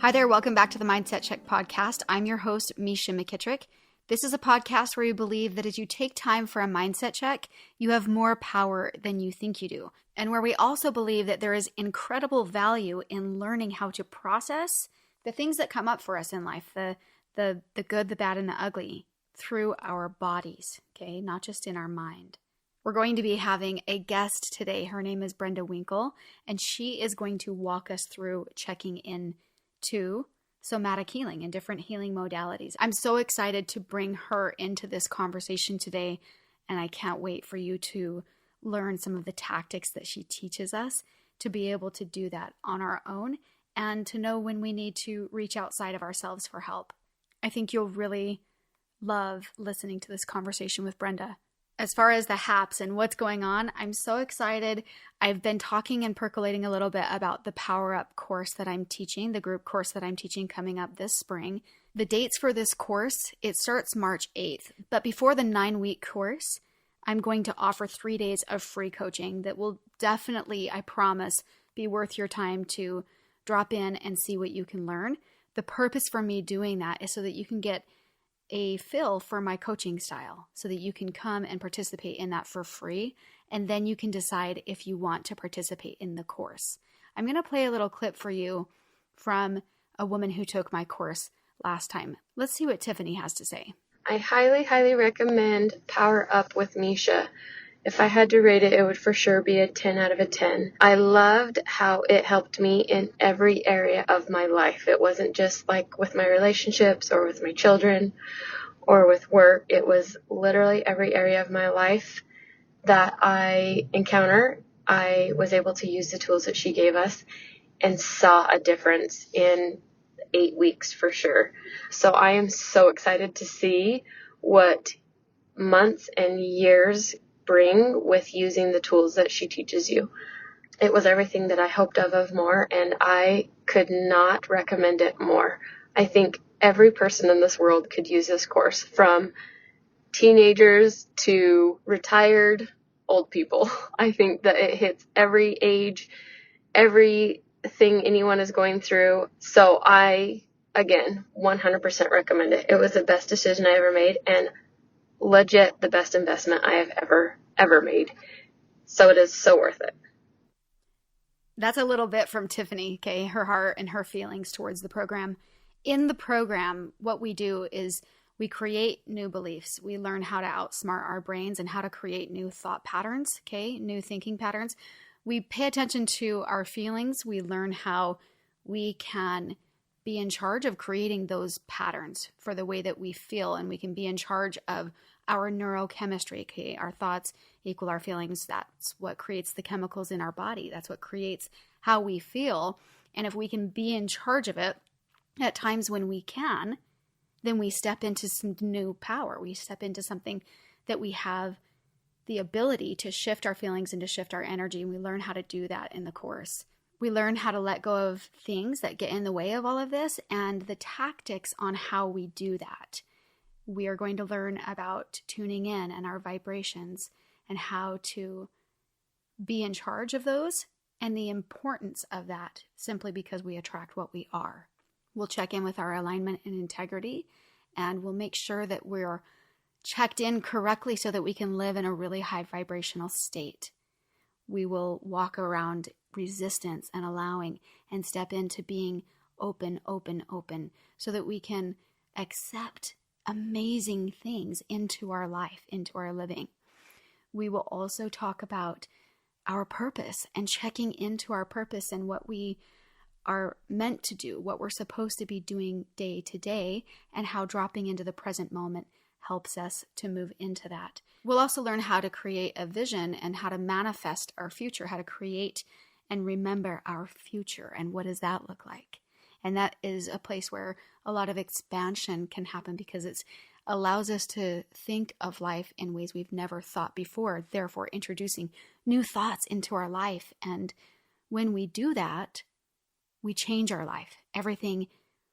Hi there, welcome back to the Mindset Check podcast. I'm your host, Misha McKittrick. This is a podcast where we believe that as you take time for a mindset check, you have more power than you think you do. And where we also believe that there is incredible value in learning how to process the things that come up for us in life, the good, the bad, and the ugly through our bodies, okay? Not just in our mind. We're going to be having a guest today. Her name is Brenda Winkle, and she is going to walk us through checking in to somatic healing and different healing modalities. I'm so excited to bring her into this conversation today, and I can't wait for you to learn some of the tactics that she teaches us to be able to do that on our own and to know when we need to reach outside of ourselves for help. I think you'll really love listening to this conversation with Brenda. As far as the haps and what's going on, I'm so excited. I've been talking and percolating a little bit about the Power Up course that I'm teaching, the group course that I'm teaching coming up this spring. The dates for this course, it starts March 8th. But before the 9-week course, I'm going to offer 3 days of free coaching that will definitely, I promise, be worth your time to drop in and see what you can learn. The purpose for me doing that is so that you can get a feel for my coaching style so that you can come and participate in that for free. And then you can decide if you want to participate in the course. I'm going to play a little clip for you from a woman who took my course last time. Let's see what Tiffany has to say. I highly, highly recommend Power Up with Misha. If I had to rate it, it would for sure be a 10 out of a 10. I loved how it helped me in every area of my life. It wasn't just like with my relationships or with my children or with work. It was literally every area of my life that I encounter. I was able to use the tools that she gave us and saw a difference in 8 weeks for sure. So I am so excited to see what months and years bring with using the tools that she teaches you. It was everything that I hoped of more, and I could not recommend it more. I think every person in this world could use this course, from teenagers to retired old people. I think that it hits every age, everything anyone is going through. So I, again, 100% recommend it. It was the best decision I ever made, and legit the best investment I have ever made. So it is so worth it. That's a little bit from Tiffany, okay, her heart and her feelings towards the program. In the program, what we do is we create new beliefs. We learn how to outsmart our brains and how to create new thought patterns, okay, new thinking patterns. We pay attention to our feelings. We learn how we can be in charge of creating those patterns for the way that we feel, and we can be in charge of our neurochemistry. Okay, our thoughts equal our feelings. That's what creates the chemicals in our body. That's what creates how we feel. And if we can be in charge of it at times when we can, then we step into some new power. We step into something that we have the ability to shift our feelings and to shift our energy. And we learn how to do that in the course. We learn how to let go of things that get in the way of all of this and the tactics on how we do that. We are going to learn about tuning in and our vibrations and how to be in charge of those and the importance of that simply because we attract what we are. We'll check in with our alignment and integrity, and we'll make sure that we're checked in correctly so that we can live in a really high vibrational state. We will walk around resistance and allowing and step into being open, so that we can accept amazing things into our life, into our living. We will also talk about our purpose and checking into our purpose and what we are meant to do, what we're supposed to be doing day to day, and how dropping into the present moment helps us to move into that. We'll also learn how to create a vision and how to manifest our future, how to create and remember our future, and what does that look like? And that is a place where a lot of expansion can happen because it allows us to think of life in ways we've never thought before, therefore introducing new thoughts into our life. And when we do that, we change our life. Everything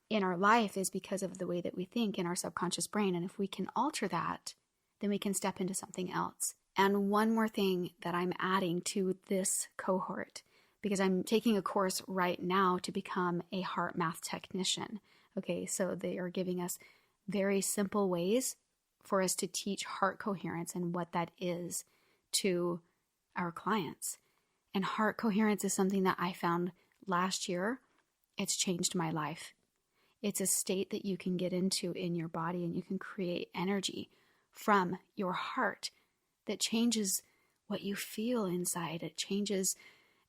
in our life is because of the way that we think in our subconscious brain. And if we can alter that, then we can step into something else. And one more thing that I'm adding to this cohort, because I'm taking a course right now to become a heart math technician. Okay, so they are giving us very simple ways for us to teach heart coherence and what that is to our clients. And heart coherence is something that I found last year. It's changed my life. It's a state that you can get into in your body, and you can create energy from your heart that changes what you feel inside. It changes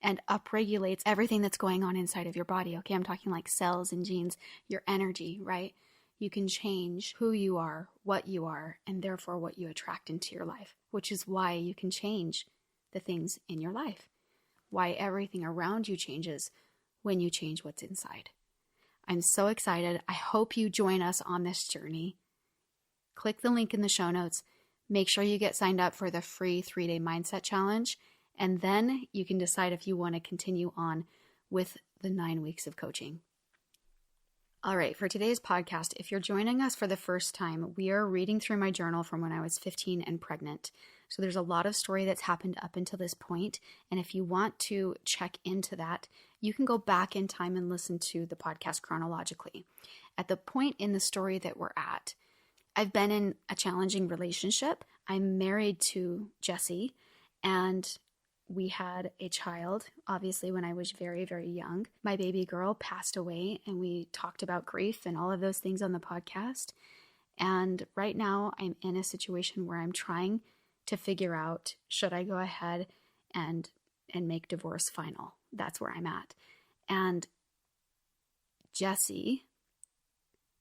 and upregulates everything that's going on inside of your body. Okay, I'm talking like cells and genes, your energy, right? You can change who you are, what you are, and therefore what you attract into your life, which is why you can change the things in your life, why everything around you changes when you change what's inside. I'm so excited. I hope you join us on this journey. Click the link in the show notes. Make sure you get signed up for the free 3-day mindset challenge, and then you can decide if you want to continue on with the 9 weeks of coaching. All right, for today's podcast, if you're joining us for the first time, we are reading through my journal from when I was 15 and pregnant. So there's a lot of story that's happened up until this point. And if you want to check into that, you can go back in time and listen to the podcast chronologically. At the point in the story that we're at, I've been in a challenging relationship. I'm married to Jesse, and we had a child, obviously, when I was very, very young. My baby girl passed away, and we talked about grief and all of those things on the podcast. And right now, I'm in a situation where I'm trying to figure out, should I go ahead and make divorce final? That's where I'm at. And Jesse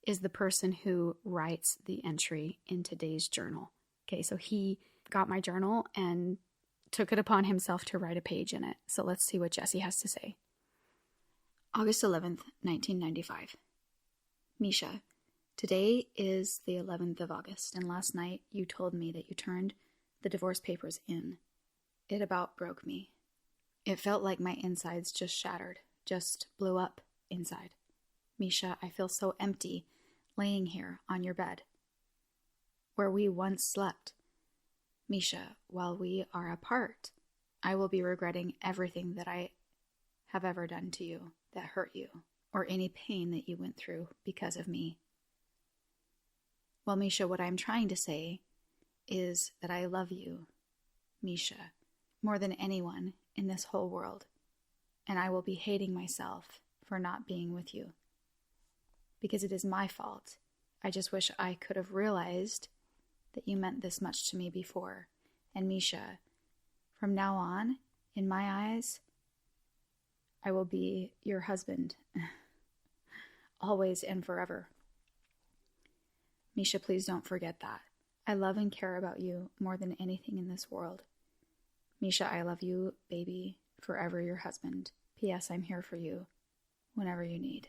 is the person who writes the entry in today's journal. Okay, so he got my journal and took it upon himself to write a page in it. So let's see what Jesse has to say. August 11th, 1995. Misha, today is the 11th of August, and last night you told me that you turned the divorce papers in. It about broke me. It felt like my insides just shattered, just blew up inside. Misha, I feel so empty laying here on your bed, where we once slept. Misha, while we are apart, I will be regretting everything that I have ever done to you that hurt you, or any pain that you went through because of me. Well, Misha, what I'm trying to say is that I love you, Misha, more than anyone in this whole world, and I will be hating myself for not being with you, because it is my fault. I just wish I could have realized that you meant this much to me before. And Misha, from now on, in my eyes, I will be your husband, always and forever. Misha, please don't forget that. I love and care about you more than anything in this world. Misha, I love you, baby, forever your husband. P.S. I'm here for you whenever you need.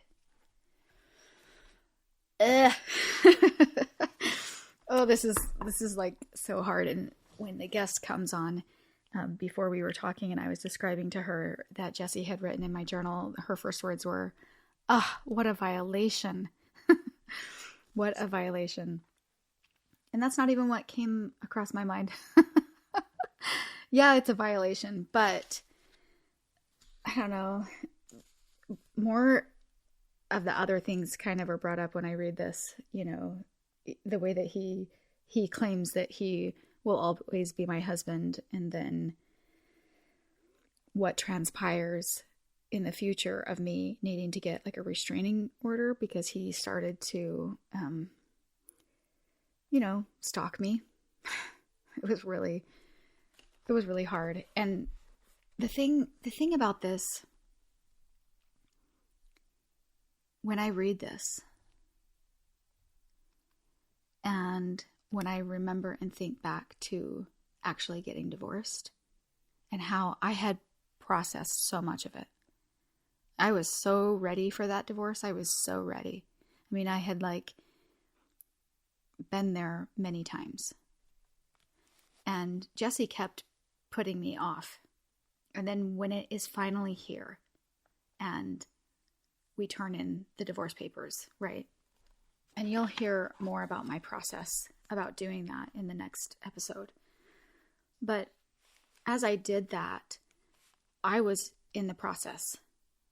Oh, this is like so hard. And when the guest comes on, before we were talking and I was describing to her that Jessie had written in my journal, her first words were, what a violation. What a violation. And that's not even what came across my mind. Yeah, it's a violation, but I don't know. More of the other things kind of are brought up when I read this, you know, the way that he claims that he will always be my husband, and then what transpires in the future of me needing to get like a restraining order because he started to, stalk me. It was really hard. And the thing about this, when I read this, and when I remember and think back to actually getting divorced and how I had processed so much of it. I was so ready for that divorce. I was so ready. I mean, I had been there many times. And Jessie kept putting me off. And then when it is finally here and we turn in the divorce papers, right? And you'll hear more about my process about doing that in the next episode. But as I did that, I was in the process.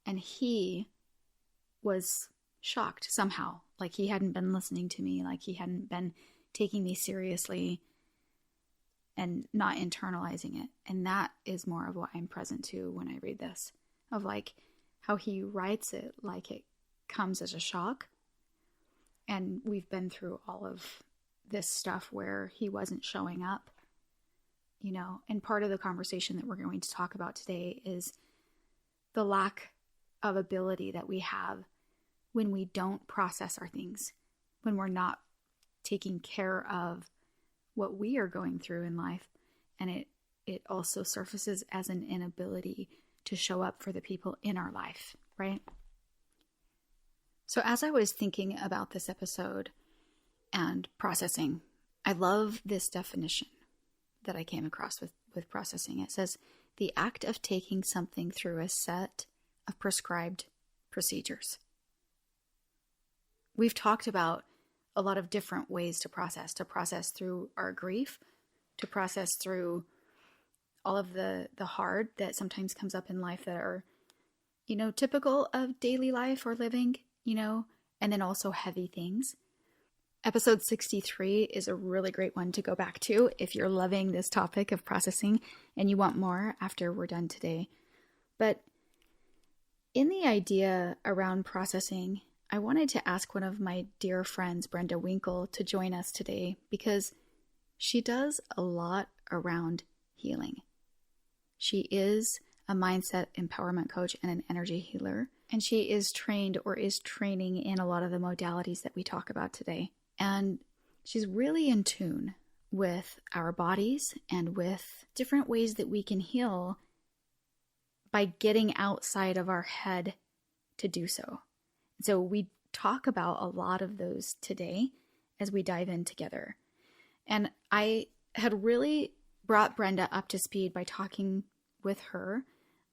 And he was shocked somehow, like he hadn't been listening to me, like he hadn't been taking me seriously and not internalizing it. And that is more of what I'm present to when I read this, of like how he writes it like it comes as a shock. And we've been through all of this stuff where he wasn't showing up, you know, and part of the conversation that we're going to talk about today is the lack of ability that we have when we don't process our things, when we're not taking care of what we are going through in life. And it also surfaces as an inability to show up for the people in our life, right? So as I was thinking about this episode and processing, I love this definition that I came across with processing. It says, the act of taking something through a set of prescribed procedures. We've talked about a lot of different ways to process through our grief, to process through all of the hard that sometimes comes up in life that are, you know, typical of daily life or living, you know, and then also heavy things. Episode 63 is a really great one to go back to if you're loving this topic of processing and you want more after we're done today. But in the idea around processing, I wanted to ask one of my dear friends, Brenda Winkle, to join us today because she does a lot around healing. She is a mindset empowerment coach and an energy healer, and she is trained or is training in a lot of the modalities that we talk about today. And she's really in tune with our bodies and with different ways that we can heal by getting outside of our head to do so. So we talk about a lot of those today as we dive in together. And I had really brought Brenda up to speed by talking with her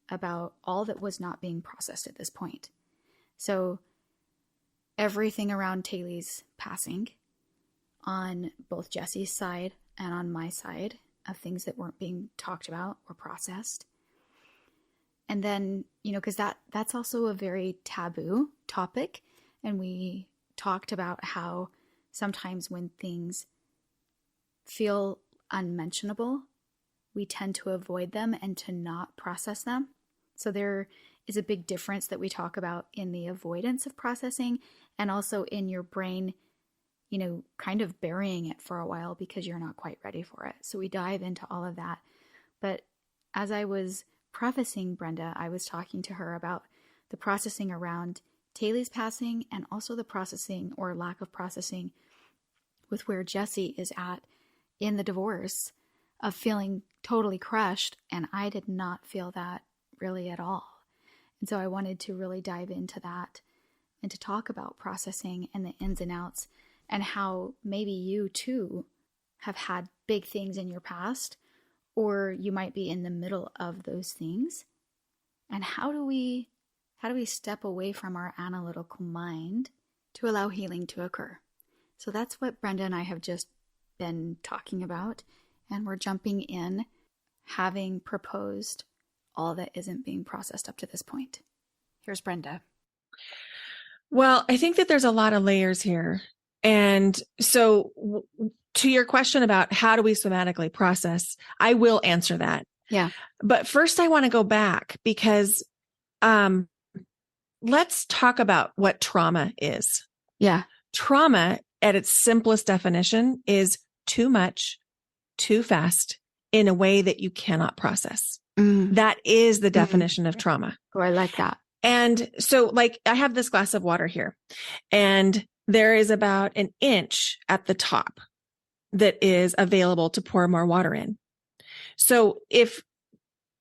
about all that was not being processed at this point. So everything around Taylor's passing on both Jesse's side and on my side of things that weren't being talked about or processed. And then, you know, because that's also a very taboo topic. And we talked about how sometimes when things feel unmentionable, we tend to avoid them and to not process them. So there is a big difference that we talk about in the avoidance of processing and also in your brain, you know, kind of burying it for a while because you're not quite ready for it. So we dive into all of that. But as I was prefacing Brenda, I was talking to her about the processing around Taylor's passing and also the processing or lack of processing with where Jesse is at in the divorce of feeling totally crushed. And I did not feel that really at all. And so I wanted to really dive into that and to talk about processing and the ins and outs and how maybe you too have had big things in your past, or you might be in the middle of those things. And how do we step away from our analytical mind to allow healing to occur? So that's what Brenda and I have just been talking about. And we're jumping in, having proposed all that isn't being processed up to this point. Here's Brenda. Well, I think that there's a lot of layers here. And so to your question about how do we somatically process, I will answer that. Yeah. But first I want to go back because let's talk about what trauma is. Yeah. Trauma at its simplest definition is too much, too fast in a way that you cannot process. That is the definition of trauma. Oh, I like that. And so like I have this glass of water here and there is about an inch at the top that is available to pour more water in. So if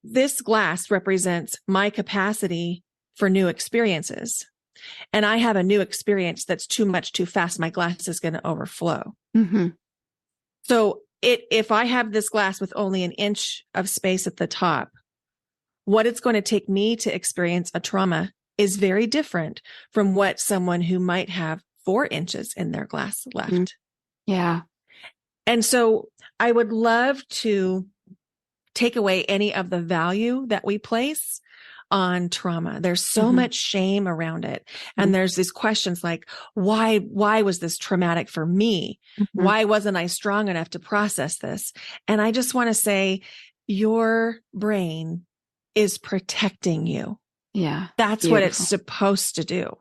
this glass represents my capacity for new experiences, and I have a new experience that's too much, too fast, my glass is going to overflow. Mm-hmm. So if I have this glass with only an inch of space at the top, what it's going to take me to experience a trauma is very different from what someone who might have 4 inches in their glass left. Yeah. And so I would love to take away any of the value that we place on trauma. There's so much shame around it. And there's these questions like, why was this traumatic for me? Why wasn't I strong enough to process this? And I just want to say, your brain is protecting you. Yeah. That's what it's supposed to do.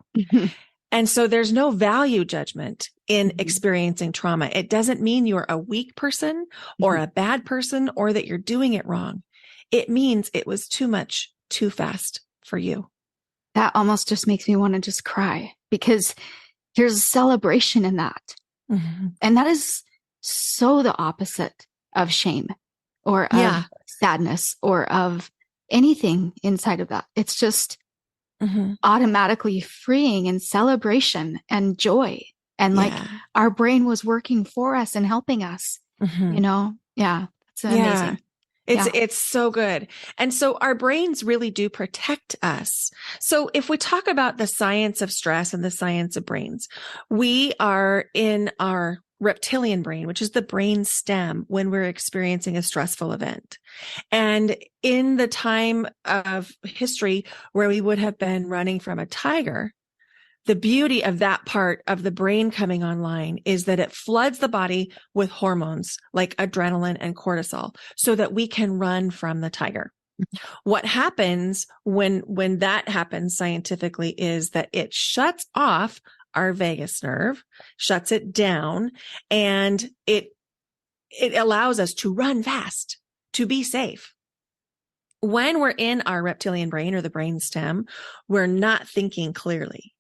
And so there's no value judgment in experiencing trauma. It doesn't mean you're a weak person or a bad person or that you're doing it wrong. It means it was too much, too fast for you. That almost just makes me want to just cry, because there's a celebration in that. And that is so the opposite of shame or of sadness or of anything inside of that. It's just automatically freeing and celebration and joy. And like our brain was working for us and helping us, you know? Yeah. It's amazing. It's so good. And so our brains really do protect us. So if we talk about the science of stress and the science of brains, we are in our reptilian brain, which is the brain stem when we're experiencing a stressful event. And in the time of history where we would have been running from a tiger, the beauty of that part of the brain coming online is that it floods the body with hormones like adrenaline and cortisol so that we can run from the tiger. What happens when that happens scientifically is that it shuts off our vagus nerve, shuts it down, and it allows us to run fast, to be safe. When we're in our reptilian brain or the brain stem, we're not thinking clearly.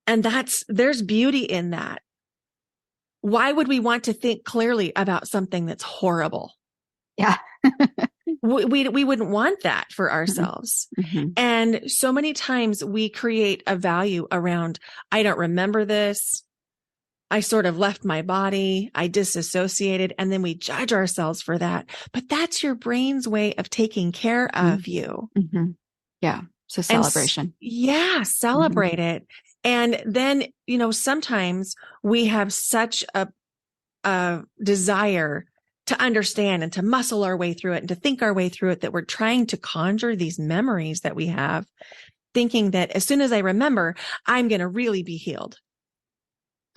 And there's beauty in that. Why would we want to think clearly about something that's horrible? Yeah. we wouldn't want that for ourselves. And so many times we create a value around, I don't remember this. I sort of left my body. I disassociated. And then we judge ourselves for that. But that's your brain's way of taking care of you. Yeah. It's a celebration. Celebrate it. And then, sometimes we have such a desire to understand and to muscle our way through it and to think our way through it that we're trying to conjure these memories that we have, thinking that as soon as I remember, I'm going to really be healed.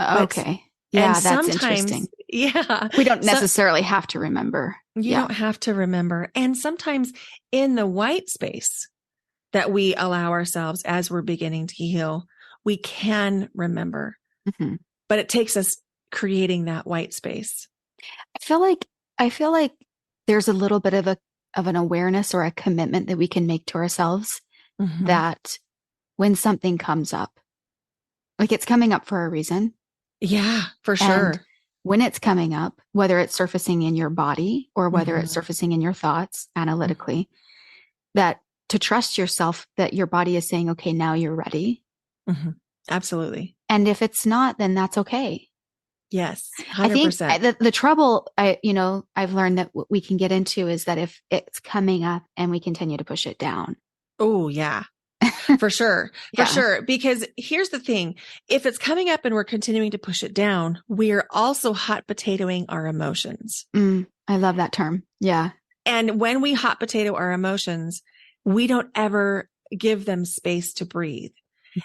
Okay. Yeah, that's interesting. Yeah. We don't necessarily have to remember. You don't have to remember. And sometimes in the white space that we allow ourselves as we're beginning to heal, we can remember, but it takes us creating that white space. I feel like there's a little bit of an awareness or a commitment that we can make to ourselves that when something comes up, like it's coming up for a reason. Yeah, for sure. And when it's coming up, whether it's surfacing in your body or whether it's surfacing in your thoughts analytically, that to trust yourself that your body is saying, okay, now you're ready. Absolutely. And if it's not, then that's okay. Yes, 100%. I think the trouble I've learned that we can get into is that if it's coming up and we continue to push it down. Oh, yeah. For sure. For sure. Because here's the thing. If it's coming up and we're continuing to push it down, we're also hot potatoing our emotions. I love that term. Yeah. And when we hot potato our emotions, we don't ever give them space to breathe.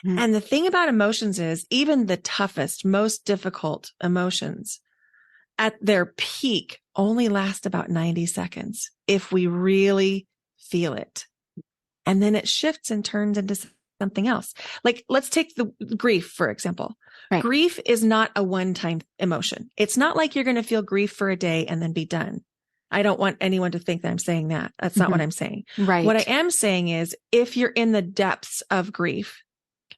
And the thing about emotions is even the toughest, most difficult emotions at their peak only last about 90 seconds if we really feel it. And then it shifts and turns into something else. Like, let's take the grief, for example. Right. Grief is not a one-time emotion. It's not like you're going to feel grief for a day and then be done. I don't want anyone to think that I'm saying that. That's not what I'm saying. Right. What I am saying is if you're in the depths of grief,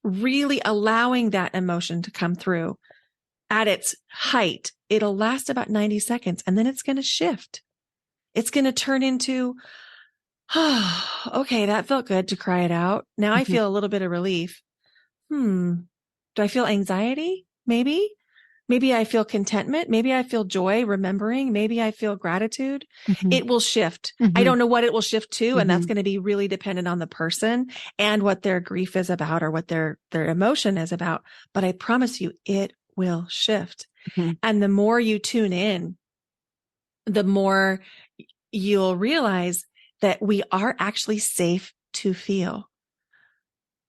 really allowing that emotion to come through at its height, it'll last about 90 seconds and then it's going to shift. It's going to turn into, oh, okay, that felt good to cry it out. Now I feel a little bit of relief. Do I feel anxiety? Maybe I feel contentment. Maybe I feel joy, remembering. Maybe I feel gratitude. It will shift. I don't know what it will shift to. And that's going to be really dependent on the person and what their grief is about or what their emotion is about. But I promise you, it will shift. And the more you tune in, the more you'll realize that we are actually safe to feel.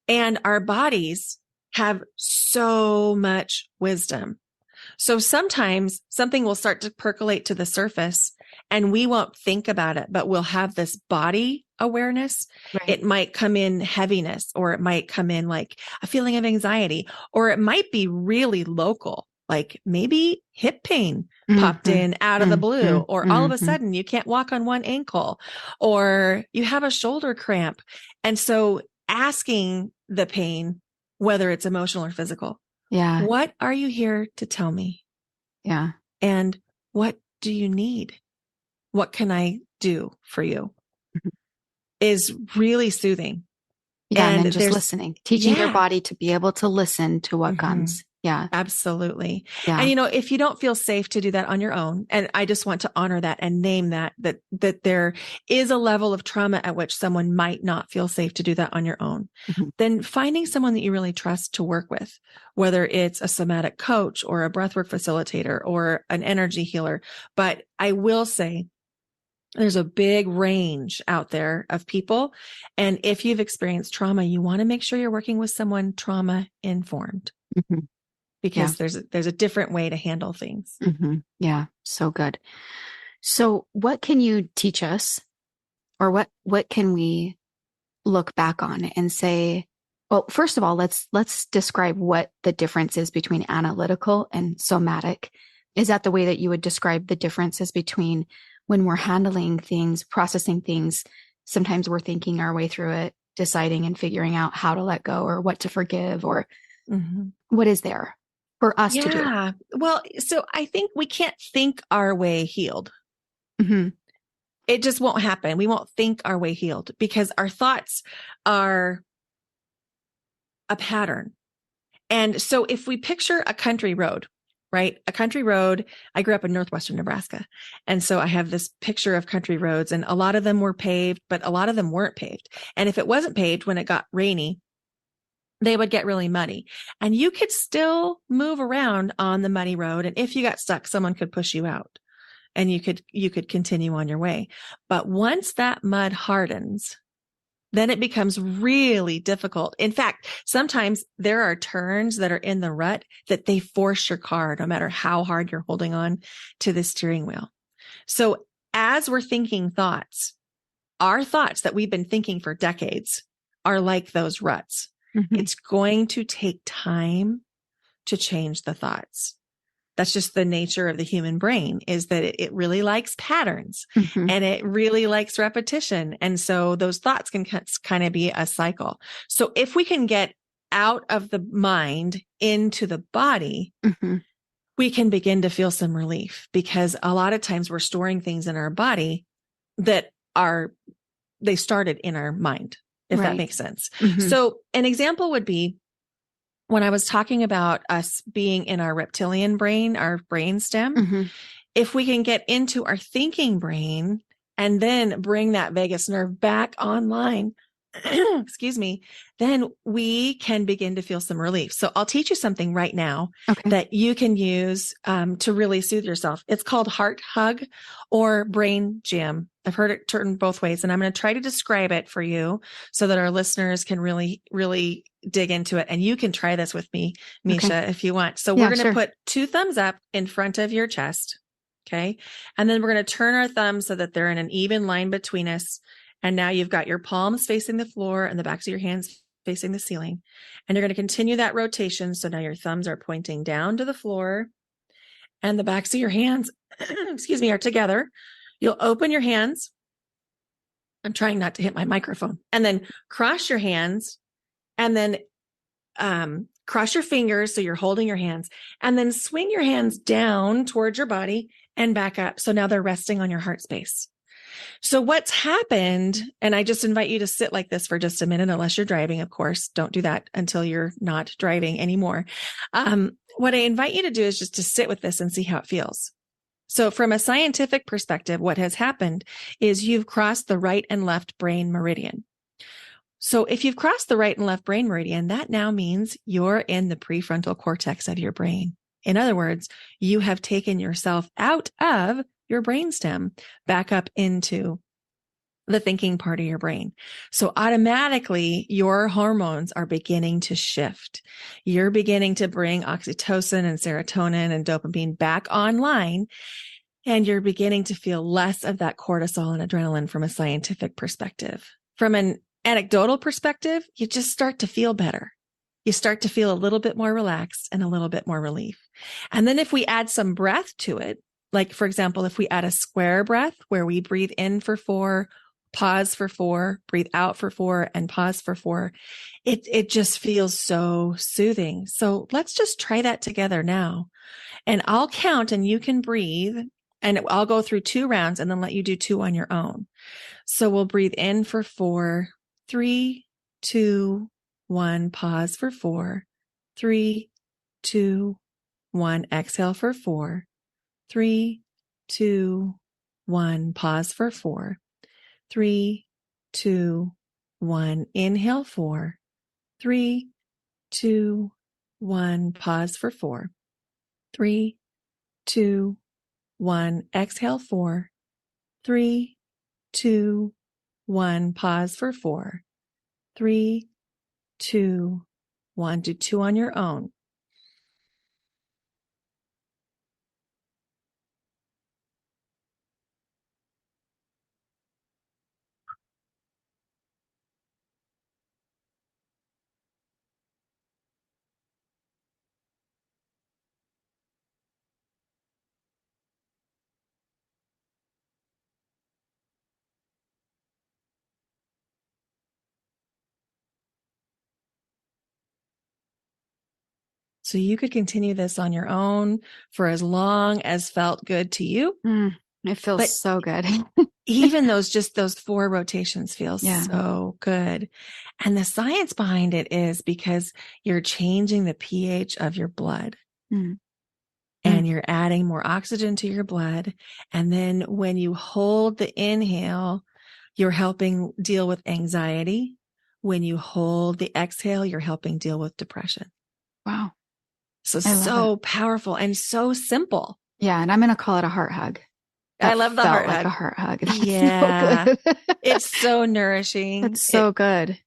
And our bodies have so much wisdom. So sometimes something will start to percolate to the surface and we won't think about it, but we'll have this body awareness. Right. It might come in heaviness, or it might come in like a feeling of anxiety, or it might be really local, like maybe hip pain popped in out of the blue, or all of a sudden you can't walk on one ankle, or you have a shoulder cramp. And so asking the pain, whether it's emotional or physical, Yeah. what are you here to tell me? Yeah. And what do you need? What can I do for you? Is really soothing. Yeah. And then just listening, teaching your body to be able to listen to what comes. Yeah. Absolutely. Yeah. And if you don't feel safe to do that on your own, and I just want to honor that and name that there is a level of trauma at which someone might not feel safe to do that on your own, then finding someone that you really trust to work with, whether it's a somatic coach or a breathwork facilitator or an energy healer. But I will say, there's a big range out there of people. And if you've experienced trauma, you want to make sure you're working with someone trauma informed. Because there's a different way to handle things. Yeah. So good. So what can you teach us, or what can we look back on and say, well, first of all, let's describe what the difference is between analytical and somatic. Is that the way that you would describe the differences between when we're handling things, processing things? Sometimes we're thinking our way through it, deciding and figuring out how to let go or what to forgive, or what is there for us to do? Well, so I think we can't think our way healed. It just won't happen. We won't think our way healed because our thoughts are a pattern. And so if we picture a country road, right? A country road. I grew up in northwestern Nebraska. And so I have this picture of country roads, and a lot of them were paved, but a lot of them weren't paved. And if it wasn't paved, when it got rainy, they would get really muddy, and you could still move around on the muddy road. And if you got stuck, someone could push you out and you could continue on your way. But once that mud hardens, then it becomes really difficult. In fact, sometimes there are turns that are in the rut that they force your car, no matter how hard you're holding on to the steering wheel. So as we're thinking thoughts, our thoughts that we've been thinking for decades are like those ruts. It's going to take time to change the thoughts. That's just the nature of the human brain, is that it really likes patterns and it really likes repetition. And so those thoughts can kind of be a cycle. So if we can get out of the mind into the body, we can begin to feel some relief, because a lot of times we're storing things in our body that they started in our mind, if that makes sense. So an example would be, when I was talking about us being in our reptilian brain, our brain stem, if we can get into our thinking brain and then bring that vagus nerve back online, excuse me, then we can begin to feel some relief. So I'll teach you something right now that you can use to really soothe yourself. It's called heart hug or brain gym. I've heard it turned both ways, and I'm going to try to describe it for you so that our listeners can really, really dig into it. And you can try this with me, Misha, if you want. So we're going to put 2 thumbs up in front of your chest. Okay. And then we're going to turn our thumbs so that they're in an even line between us. And now you've got your palms facing the floor and the backs of your hands facing the ceiling. And you're going to continue that rotation. So now your thumbs are pointing down to the floor and the backs of your hands, excuse me, are together. You'll open your hands. I'm trying not to hit my microphone. And then cross your hands, and then cross your fingers so you're holding your hands, and then swing your hands down towards your body and back up. So now they're resting on your heart space. So what's happened, and I just invite you to sit like this for just a minute, unless you're driving, of course. Don't do that until you're not driving anymore. What I invite you to do is just to sit with this and see how it feels. So from a scientific perspective, what has happened is you've crossed the right and left brain meridian. So if you've crossed the right and left brain meridian, that now means you're in the prefrontal cortex of your brain. In other words, you have taken yourself out of your brainstem back up into the thinking part of your brain. So automatically your hormones are beginning to shift. You're beginning to bring oxytocin and serotonin and dopamine back online. And you're beginning to feel less of that cortisol and adrenaline from a scientific perspective. From an anecdotal perspective, you just start to feel better. You start to feel a little bit more relaxed and a little bit more relief. And then if we add some breath to it, like for example, if we add a square breath where we breathe in for 4, pause for 4, breathe out for 4, and pause for 4, it just feels so soothing. So let's just try that together now. And I'll count and you can breathe, and I'll go through 2 rounds and then let you do 2 on your own. So we'll breathe in for 4, 3, 2, 1, pause for 4, 3, 2, 1, exhale for 4, 3, 2, 1, pause for 4, 3, 2, 1, inhale 4, 3, 2, 1, pause for 4, 3, 2, 1, exhale 4, 3, 2, 1, pause for 4, 3, 2, 1, do 2 on your own. So you could continue this on your own for as long as felt good to you. It feels But so good. even those 4 rotations feel Yeah. so good. And the science behind it is because you're changing the pH of your blood. And you're adding more oxygen to your blood. And then when you hold the inhale, you're helping deal with anxiety. When you hold the exhale, you're helping deal with depression. Wow. So powerful and so simple. Yeah. And I'm going to call it a heart hug. I love the heart hug. Like a heart hug. That's yeah. so good. It's so nourishing. That's so good.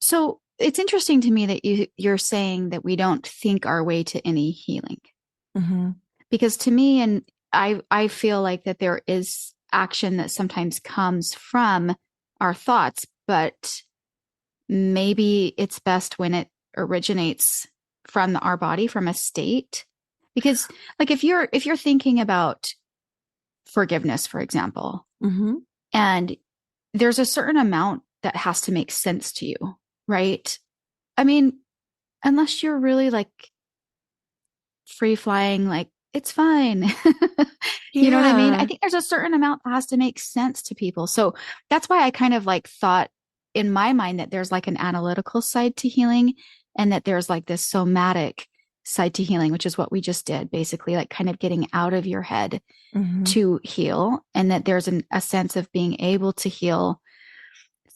So it's interesting to me that you're saying that we don't think our way to any healing. Mm-hmm. Because to me, and I feel like that there is action that sometimes comes from our thoughts, but maybe it's best when it originates from our body, from a state. Because like if you're thinking about forgiveness, for example, and there's a certain amount that has to make sense to you, right? I mean, unless you're really like free flying, like it's fine. You know what I mean? I think there's a certain amount that has to make sense to people. So that's why I kind of like thought in my mind that there's like an analytical side to healing and that there's like this somatic side to healing, which is what we just did, basically like kind of getting out of your head to heal. And that there's a sense of being able to heal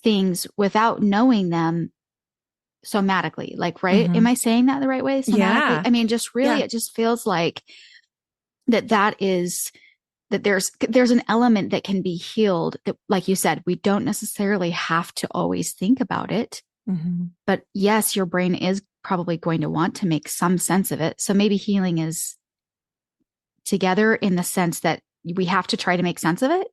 things without knowing them somatically, like, right? Am I saying that the right way? Somatically? Yeah. I mean, just really, it just feels like that there's an element that can be healed that, like you said, we don't necessarily have to always think about it. But yes, your brain is probably going to want to make some sense of it. So maybe healing is together in the sense that we have to try to make sense of it.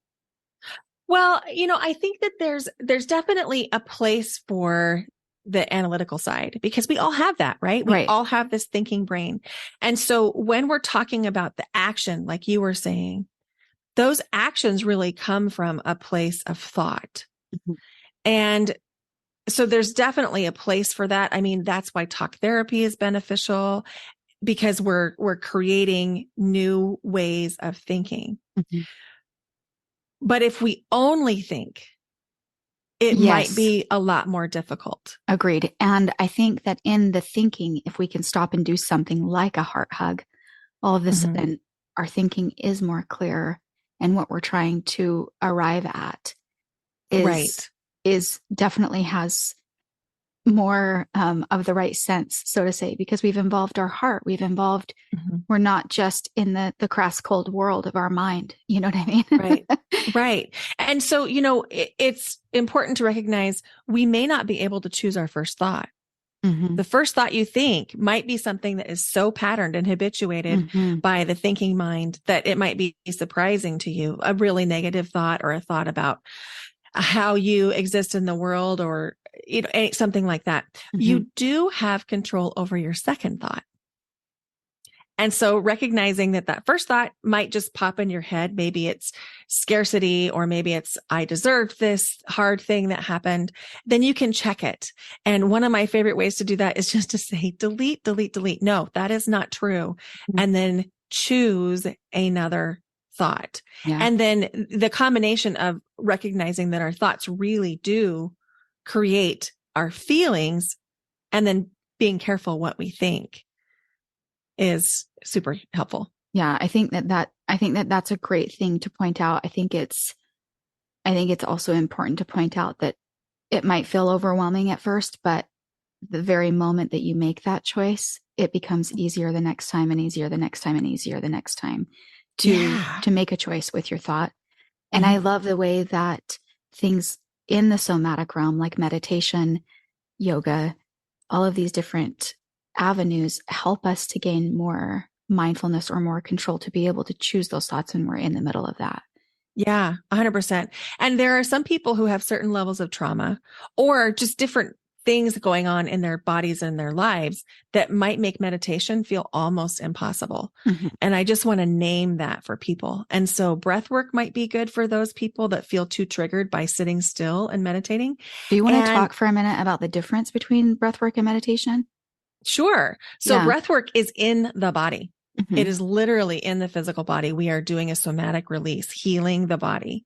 Well, I think that there's definitely a place for the analytical side because we all have that, right? We all have this thinking brain. And so when we're talking about the action, like you were saying, those actions really come from a place of thought. And so there's definitely a place for that. I mean, that's why talk therapy is beneficial because we're creating new ways of thinking. But if we only think, it might be a lot more difficult. Agreed. And I think that in the thinking, if we can stop and do something like a heart hug, all of a sudden our thinking is more clear. And what we're trying to arrive at is definitely has more of the right sense, so to say, because we've involved our heart. We're not just in the crass, cold world of our mind. You know what I mean? Right. Right. And so, it's important to recognize we may not be able to choose our first thought. Mm-hmm. The first thought you think might be something that is so patterned and habituated by the thinking mind that it might be surprising to you, a really negative thought or a thought about how you exist in the world or something like that. You do have control over your second thought. And so recognizing that first thought might just pop in your head. Maybe it's scarcity, or maybe it's, I deserved this hard thing that happened. Then you can check it. And one of my favorite ways to do that is just to say, delete, delete, delete. No, that is not true. And then choose another thought. Yeah. And then the combination of recognizing that our thoughts really do create our feelings, and then being careful what we think, is super helpful. Yeah, I think that's a great thing to point out. I think it's also important to point out that it might feel overwhelming at first, but the very moment that you make that choice, it becomes easier the next time, and easier the next time, and easier the next time to make a choice with your thought. And I love the way that things in the somatic realm, like meditation, yoga, all of these different avenues, help us to gain more mindfulness or more control to be able to choose those thoughts when we're in the middle of that. Yeah, 100%. And there are some people who have certain levels of trauma or just different things going on in their bodies and their lives that might make meditation feel almost impossible. And I just want to name that for people. And so breath work might be good for those people that feel too triggered by sitting still and meditating. Do you want to talk for a minute about the difference between breath work and meditation? Sure. So breath work is in the body. It is literally in the physical body. We are doing a somatic release, healing the body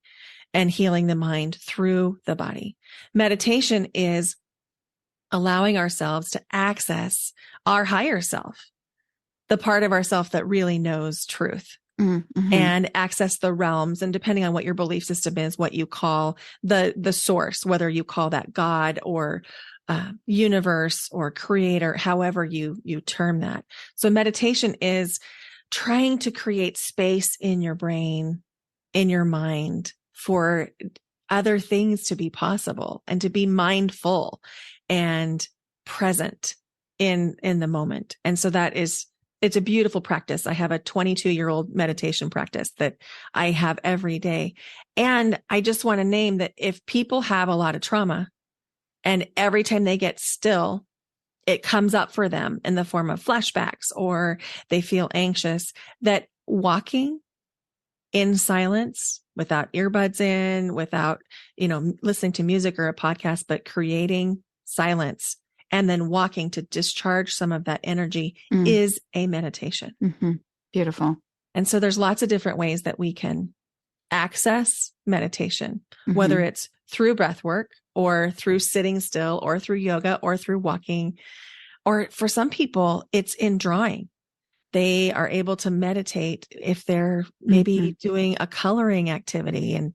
and healing the mind through the body. Meditation is allowing ourselves to access our higher self, the part of ourself that really knows truth, and access the realms. And depending on what your belief system is, what you call the source, whether you call that God or universe or creator, however you term that. So meditation is trying to create space in your brain, in your mind, for other things to be possible and to be mindful and present in the moment. And so it's a beautiful practice. I have a 22-year-old meditation practice that I have every day. And I just want to name that if people have a lot of trauma, and every time they get still, it comes up for them in the form of flashbacks, or they feel anxious, that walking in silence without earbuds in, without, listening to music or a podcast, but creating silence and then walking to discharge some of that energy is a meditation. Beautiful. And so there's lots of different ways that we can access meditation, whether it's through breath work, or through sitting still, or through yoga, or through walking. Or for some people, it's in drawing. They are able to meditate if they're maybe doing a coloring activity. And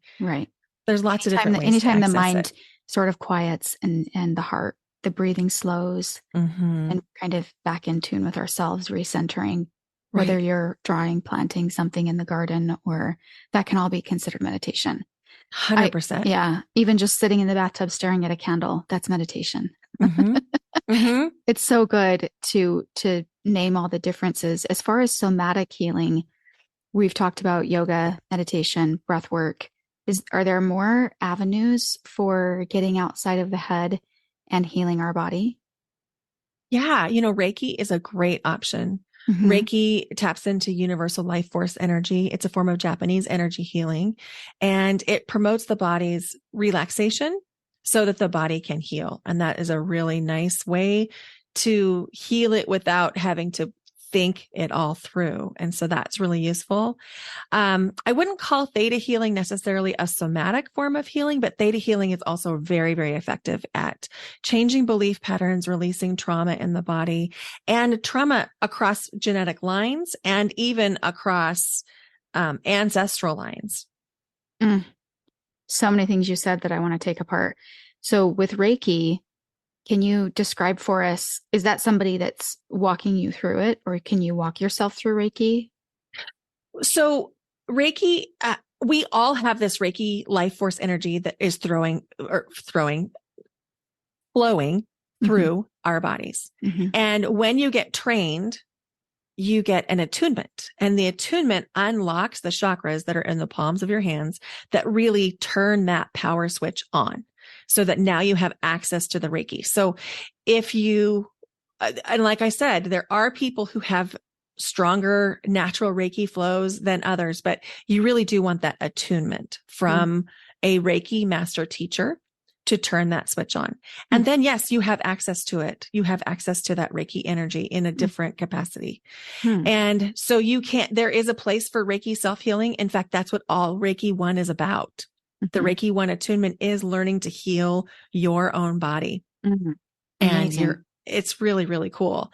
there's lots of different ways anytime to the mind it. sort of quiets and the heart, the breathing slows, and kind of back in tune with ourselves, recentering, whether you're drawing, planting something in the garden, or that can all be considered meditation. 100%. Yeah. Even just sitting in the bathtub staring at a candle, that's meditation. It's so good to name all the differences. As far as somatic healing, we've talked about yoga, meditation, breath work. Are there more avenues for getting outside of the head and healing our body? Yeah. Reiki is a great option. Reiki taps into universal life force energy. It's a form of Japanese energy healing, and it promotes the body's relaxation so that the body can heal. And that is a really nice way to heal it without having to think it all through. And so that's really useful. I wouldn't call theta healing necessarily a somatic form of healing, but theta healing is also very, very effective at changing belief patterns, releasing trauma in the body, and trauma across genetic lines and even across ancestral lines. So many things you said that I want to take apart. So with Reiki, Can you describe for us, is that somebody that's walking you through it, or can you walk yourself through Reiki? So Reiki, we all have this Reiki life force energy that is flowing through our bodies. And when you get trained, you get an attunement, and the attunement unlocks the chakras that are in the palms of your hands that really turn that power switch on, so that now you have access to the Reiki. So if you, and like I said, there are people who have stronger natural Reiki flows than others, but you really do want that attunement from a Reiki master teacher to turn that switch on. And then, yes, you have access to it. You have access to that Reiki energy in a different capacity. And so there is a place for Reiki self-healing. In fact, that's what all Reiki 1 is about. The Reiki 1 attunement is learning to heal your own body. And it's really, really cool.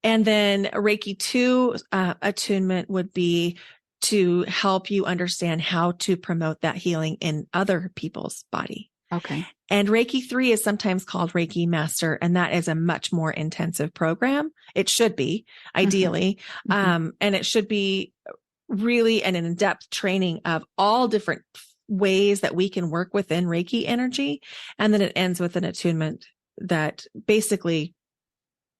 And then Reiki 2 attunement would be to help you understand how to promote that healing in other people's body. Okay. And Reiki 3 is sometimes called Reiki Master, and that is a much more intensive program. It should be, ideally. And it should be really an in-depth training of all different ways that we can work within Reiki energy. And then it ends with an attunement that basically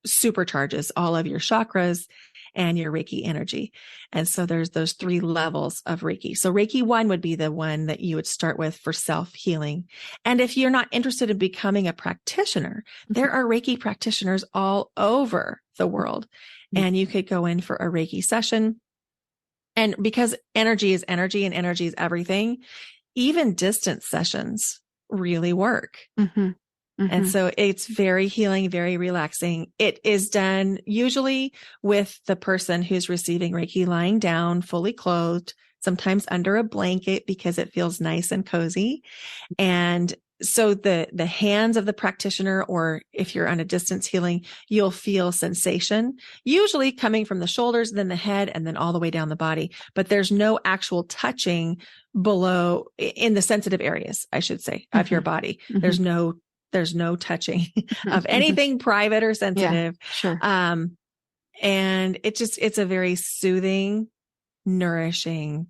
supercharges all of your chakras and your Reiki energy. And so there's those 3 levels of Reiki. So Reiki 1 would be the one that you would start with for self-healing. And if you're not interested in becoming a practitioner, there are Reiki practitioners all over the world. And you could go in for a Reiki session. And because energy is energy and energy is everything, even distance sessions really work. And so it's very healing, very relaxing. It is done usually with the person who's receiving Reiki lying down, fully clothed, sometimes under a blanket because it feels nice and cozy. And so the hands of the practitioner, or if you're on a distance healing, you'll feel sensation, usually coming from the shoulders, then the head, and then all the way down the body. But there's no actual touching below in the sensitive areas, I should say, of your body. There's no touching of anything private or sensitive. And it's a very soothing, nourishing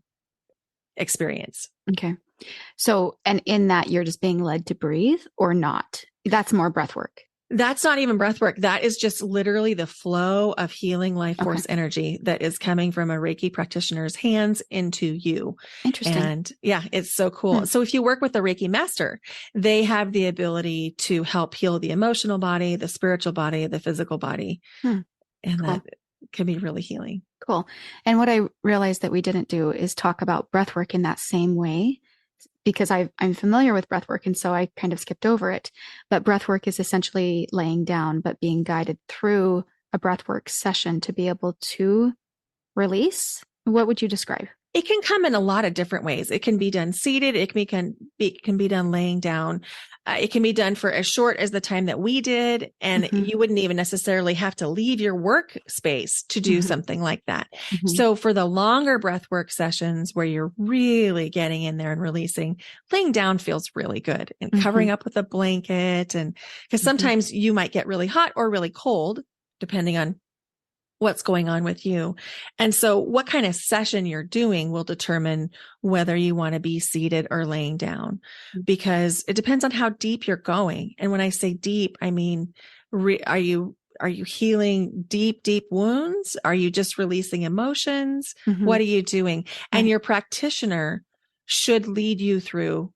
experience. Okay. So, and in that you're just being led to breathe or not? That's more breath work. That's not even breath work. That is just literally the flow of healing life force energy that is coming from a Reiki practitioner's hands into you. Interesting. And yeah, it's so cool. So if you work with a Reiki master, they have the ability to help heal the emotional body, the spiritual body, the physical body. And that can be really healing. Cool. And what I realized that we didn't do is talk about breath work in that same way, because I'm familiar with breath work, and so I kind of skipped over it. But breath work is essentially laying down, but being guided through a breath work session to be able to release. What would you describe? It can come in a lot of different ways. It can be done seated. It can be done laying down. It can be done for as short as the time that we did. And you wouldn't even necessarily have to leave your workspace to do something like that. So for the longer breath work sessions where you're really getting in there and releasing, laying down feels really good, and covering up with a blanket. And because sometimes you might get really hot or really cold, depending on what's going on with you. And so what kind of session you're doing will determine whether you want to be seated or laying down, because it depends on how deep you're going. And when I say deep, I mean, are you healing deep wounds? Are you just releasing emotions? What are you doing? And your practitioner should lead you through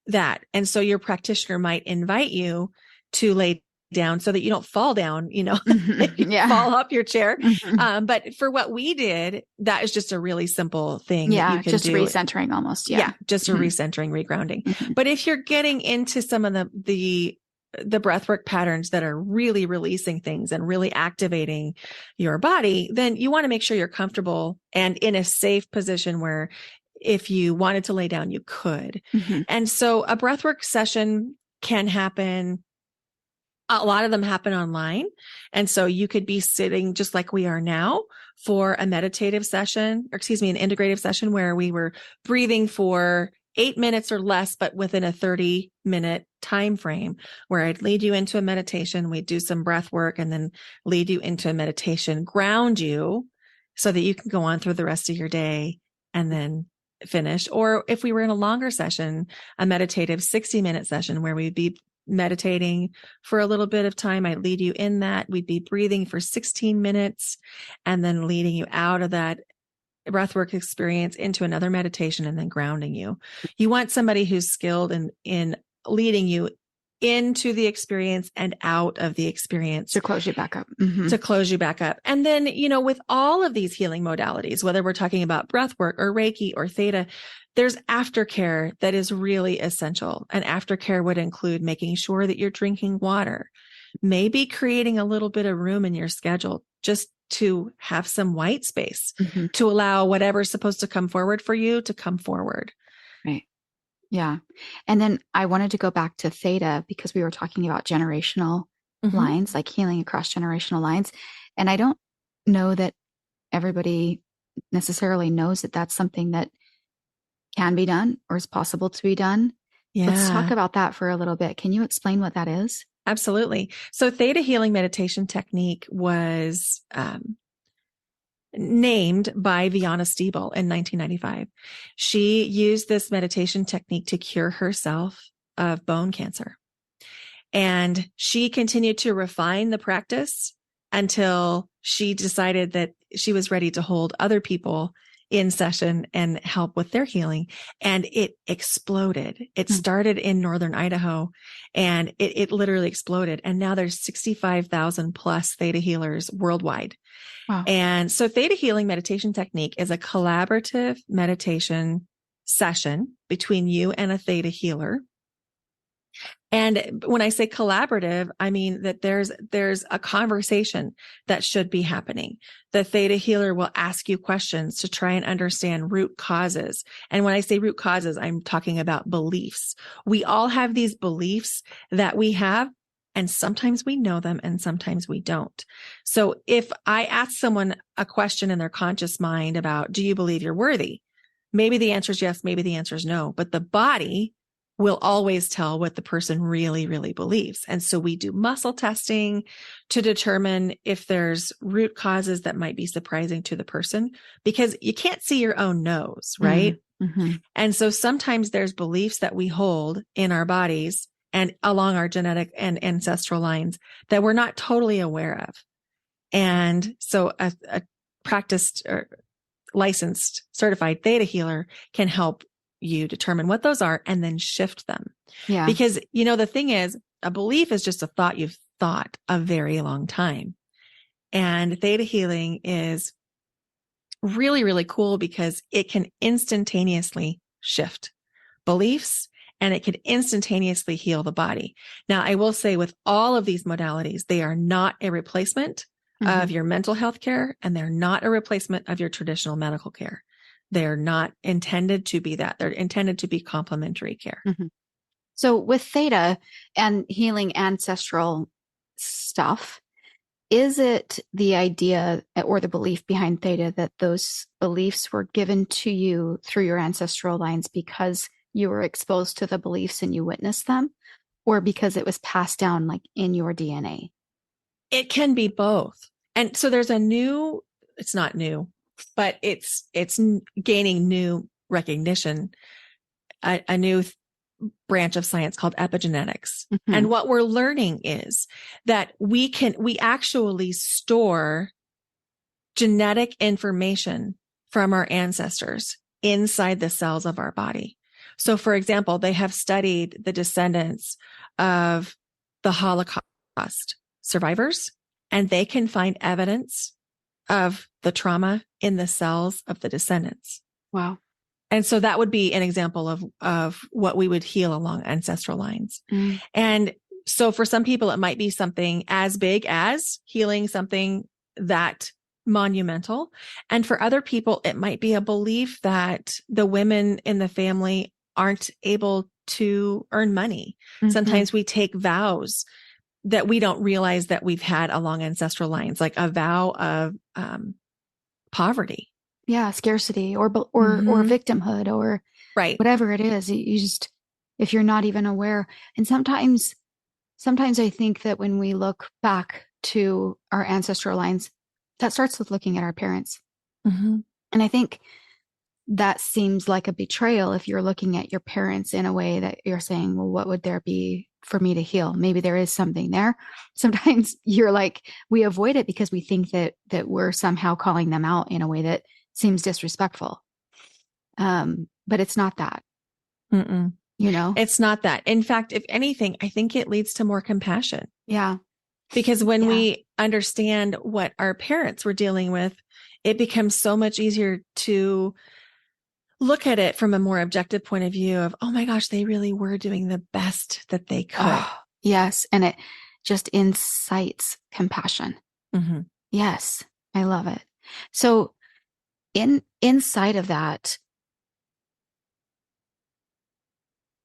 that. And so your practitioner might invite you to lay down so that you don't fall down, fall off your chair. But for what we did, that is just a really simple thing that you can just do. Recentering almost. Just a recentering, regrounding. But if you're getting into some of the breathwork patterns that are really releasing things and really activating your body, then you want to make sure you're comfortable and in a safe position where if you wanted to lay down, you could. And so a breathwork session can happen. A lot of them happen online. And so you could be sitting just like we are now for a meditative session, or an integrative session where we were breathing for 8 minutes or less, but within a 30-minute time frame where I'd lead you into a meditation. We'd do some breath work and then lead you into a meditation, ground you so that you can go on through the rest of your day and then finish. Or if we were in a longer session, a meditative 60-minute session where we'd be meditating for a little bit of time, I'd lead you in that. We'd be breathing for 16 minutes and then leading you out of that breathwork experience into another meditation and then grounding you. You want somebody who's skilled in leading you into the experience and out of the experience To close you back up. to close you back up. And then, with all of these healing modalities, whether we're talking about breath work or Reiki or Theta, there's aftercare that is really essential. And aftercare would include making sure that you're drinking water, maybe creating a little bit of room in your schedule just to have some white space to allow whatever's supposed to come forward for you to come forward. Right. Yeah. And then I wanted to go back to Theta because we were talking about generational lines, like healing across generational lines. And I don't know that everybody necessarily knows that that's something that can be done or is possible to be done. Yeah. Let's talk about that for a little bit. Can you explain what that is? Absolutely. So Theta healing meditation technique was named by Vianna Stiebel in 1995. She used this meditation technique to cure herself of bone cancer. And she continued to refine the practice until she decided that she was ready to hold other people in session and help with their healing. And it exploded. It started in Northern Idaho and it literally exploded. And now there's 65,000 plus Theta healers worldwide. Wow. And so Theta healing meditation technique is a collaborative meditation session between you and a Theta healer. And when I say collaborative, I mean that there's a conversation that should be happening. The Theta healer will ask you questions to try and understand root causes. And when I say root causes, I'm talking about beliefs. We all have these beliefs that we have, and sometimes we know them and sometimes we don't. So if I ask someone a question in their conscious mind about, do you believe you're worthy? Maybe the answer is yes, maybe the answer is no, but the body will always tell what the person really, really believes. And so we do muscle testing to determine if there's root causes that might be surprising to the person, because you can't see your own nose, right? And so sometimes there's beliefs that we hold in our bodies and along our genetic and ancestral lines that we're not totally aware of. And so a practiced or licensed certified Theta healer can help you determine what those are and then shift them. Yeah. Because, the thing is, a belief is just a thought you've thought a very long time. And Theta healing is really, really cool because it can instantaneously shift beliefs and it can instantaneously heal the body. Now, I will say with all of these modalities, they are not a replacement of your mental health care, and they're not a replacement of your traditional medical care. They're not intended to be that. They're intended to be complementary care. So with Theta and healing ancestral stuff, is it the idea or the belief behind Theta that those beliefs were given to you through your ancestral lines because you were exposed to the beliefs and you witnessed them, or because it was passed down like in your DNA? It can be both. And so there's it's not new, but it's gaining new recognition, a new branch of science called epigenetics. And what we're learning is that we actually store genetic information from our ancestors inside the cells of our body. So for example, they have studied the descendants of the Holocaust survivors, and they can find evidence of the trauma in the cells of the descendants. Wow. And so that would be an example of what we would heal along ancestral lines. And so for some people, it might be something as big as healing something that monumental. And for other people, it might be a belief that the women in the family aren't able to earn money. Sometimes we take vows that we don't realize that we've had along ancestral lines, like a vow of poverty. Yeah, scarcity or Mm-hmm. victimhood or Right. whatever it is. You just, if you're not even aware. And sometimes I think that when we look back to our ancestral lines, that starts with looking at our parents. Mm-hmm. And I think that seems like a betrayal if you're looking at your parents in a way that you're saying, well, what would there be for me to heal? Maybe there is something there. Sometimes you're like, we avoid it because we think that we're somehow calling them out in a way that seems disrespectful. But it's not that, Mm-mm. you know? It's not that. In fact, if anything, I think it leads to more compassion, Yeah. because when Yeah. we understand what our parents were dealing with, it becomes so much easier to look at it from a more objective point of view of, oh my gosh, they really were doing the best that they could. Oh, yes. And it just incites compassion. Mm-hmm. Yes. I love it. So inside of that,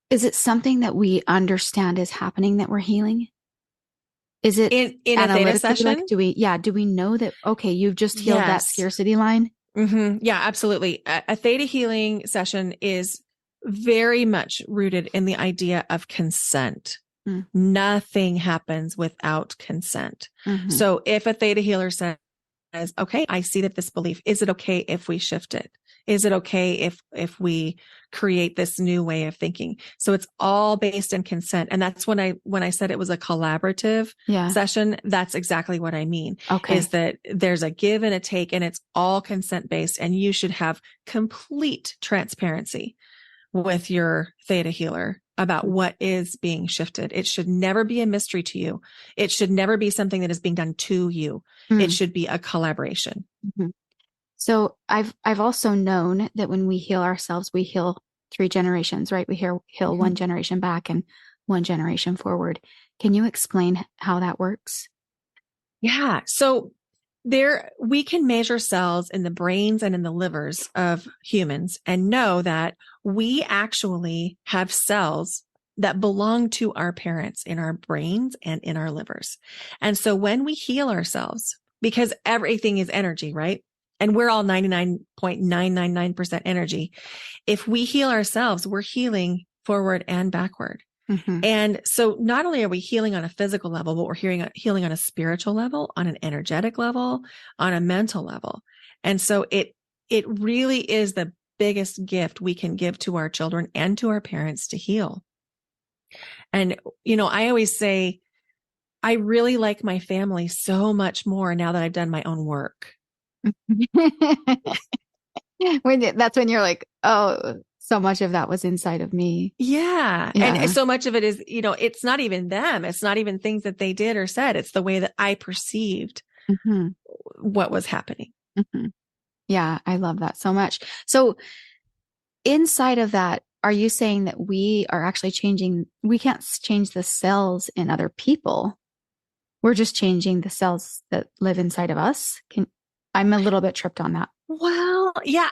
is it something that we understand is happening that we're healing? Is it In a theta analytically like, session? do we know that, okay, you've just healed that Yes. scarcity line? Mm-hmm. Yeah, absolutely. A theta healing session is very much rooted in the idea of consent. Mm, Nothing happens without consent. mhm. So if a theta healer says, okay, I see that this belief, is it okay if we shift it? Is it okay if we create this new way of thinking? So it's all based in consent. And that's when I said it was a collaborative Yeah. session, that's exactly what I mean, Okay. is that there's a give and a take, and it's all consent based, and you should have complete transparency with your theta healer about what is being shifted. It should never be a mystery to you. It should never be something that is being done to you. It Mm, should be a collaboration. mhm. So I've also known that when we heal ourselves, we heal 3 generations, right? We heal Mhm. 1 generation back and 1 generation forward. Can you explain how that works? Yeah. So we can measure cells in the brains and in the livers of humans and know that we actually have cells that belong to our parents in our brains and in our livers. And so when we heal ourselves, because everything is energy, right? And we're all 99.999% energy. If we heal ourselves, we're healing forward and backward. Mm-hmm. And so not only are we healing on a physical level, but we're healing on a spiritual level, on an energetic level, on a mental level. And so it really is the biggest gift we can give to our children and to our parents to heal. And, I always say, I really like my family so much more now that I've done my own work. That's when you're like, oh, so much of that was inside of me. Yeah. And Yeah. so much of it is, it's not even them. It's not even things that they did or said. It's the way that I perceived Mm-hmm. what was happening. Mm-hmm. Yeah, I love that so much. So inside of that, are you saying that we are actually we can't change the cells in other people? We're just changing the cells that live inside of us? I'm a little bit tripped on that. Well, yeah.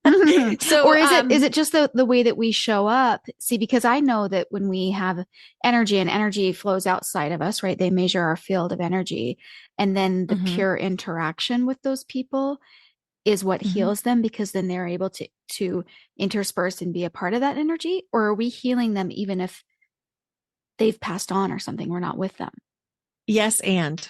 Or So, is it just the way that we show up? See, because I know that when we have energy and energy flows outside of us, right? They measure our field of energy, and then the mhm, pure interaction with those people is what mhm. heals them, because then they're able to intersperse and be a part of that energy. Or are we healing them even if they've passed on or something? We're not with them. Yes, and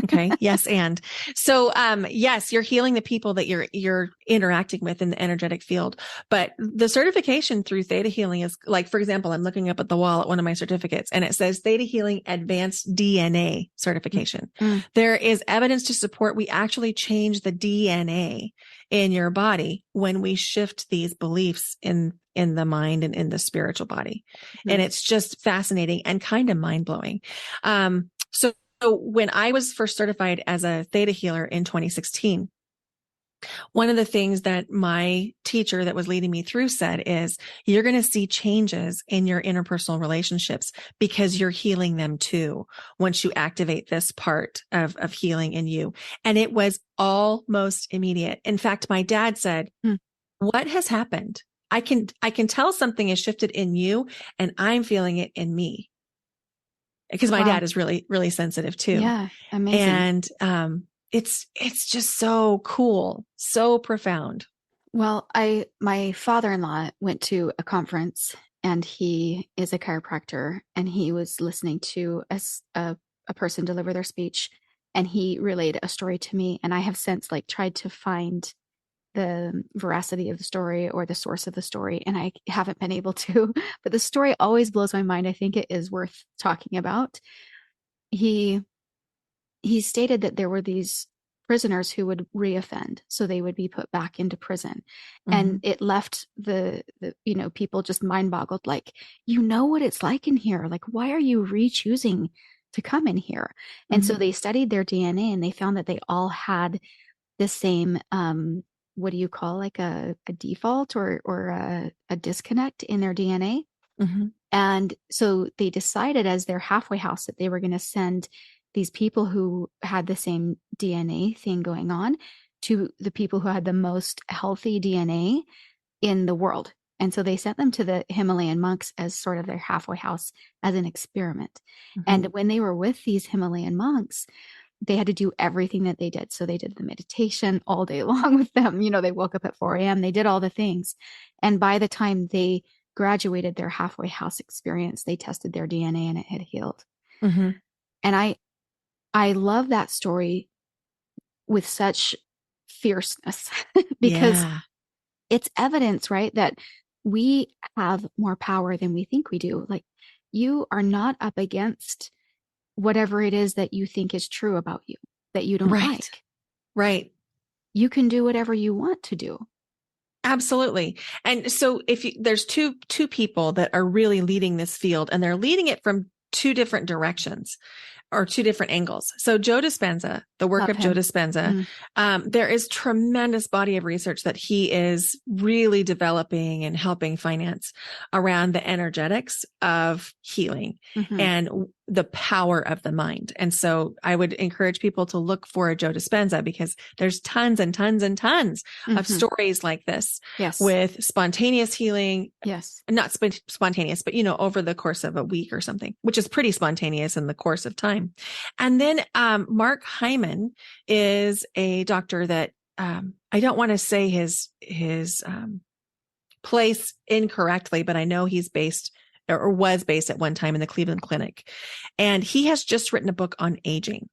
okay. Yes. And so, yes, you're healing the people that you're interacting with in the energetic field, but the certification through theta healing is like, for example, I'm looking up at the wall at one of my certificates and it says theta healing advanced DNA certification. Mm, There is evidence to support we actually change the DNA in your body when we shift these beliefs in the mind and in the spiritual body. mm, And it's just fascinating and kind of mind blowing. So when I was first certified as a theta healer in 2016, one of the things that my teacher that was leading me through said is, you're going to see changes in your interpersonal relationships because you're healing them too once you activate this part of healing in you. And it was almost immediate. In fact, my dad said, mm. what has happened? I can tell something has shifted in you and I'm feeling it in me, because my Wow. dad is really, really sensitive too. Yeah. Amazing. And, it's just so cool, so profound. Well, my father-in-law went to a conference, and he is a chiropractor, and he was listening to a person deliver their speech, and he relayed a story to me, and I have since like tried to find the veracity of the story or the source of the story, and I haven't been able to. But the story always blows my mind. I think it is worth talking about. He he stated that there were these prisoners who would reoffend, so they would be put back into prison. And it left the people just mind boggled, like, what it's like in here. Like, why are you re-choosing to come in here? And so they studied their DNA, and they found that they all had the same what do you call, like a default or a disconnect in their DNA. And so they decided, as their halfway house, that they were going to send these people who had the same DNA thing going on to the people who had the most healthy DNA in the world. And so they sent them to the Himalayan monks as sort of their halfway house, as an experiment. And when they were with these Himalayan monks, they had to do everything that they did. So they did the meditation all day long with them. They woke up at 4 a.m. They did all the things. And by the time they graduated their halfway house experience, they tested their DNA and it had healed. And I love that story with such fierceness because it's evidence, right, that we have more power than we think we do. Like, you are not up against whatever it is that you think is true about you, that you don't like. Right. You can do whatever you want to do. Absolutely. And so there's two people that are really leading this field, and they're leading it from two different directions or two different angles. So Joe Dispenza, the work of Joe Dispenza, there is tremendous body of research that he is really developing and helping finance around the energetics of healing and the power of the mind. And so I would encourage people to look for a Joe Dispenza, because there's tons and tons and tons of stories like this with spontaneous healing. Not spontaneous, but, over the course of a week or something, which is pretty spontaneous in the course of time. And then Mark Hyman is a doctor that I don't want to say his place incorrectly, but I know he's based or was based at one time in the Cleveland Clinic. And he has just written a book on aging.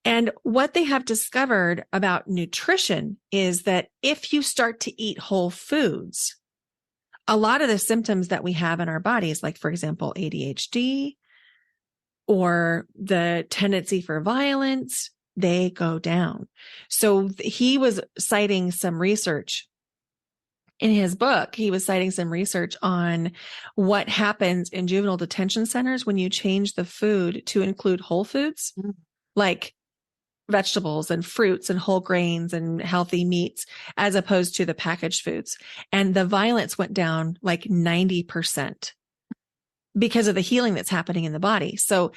And what they have discovered about nutrition is that if you start to eat whole foods, a lot of the symptoms that we have in our bodies, like, for example, ADHD or the tendency for violence, they go down. So he was citing some research in his book. He was citing some research on what happens in juvenile detention centers when you change the food to include whole foods, like vegetables and fruits and whole grains and healthy meats, as opposed to the packaged foods. And the violence went down like 90% because of the healing that's happening in the body. So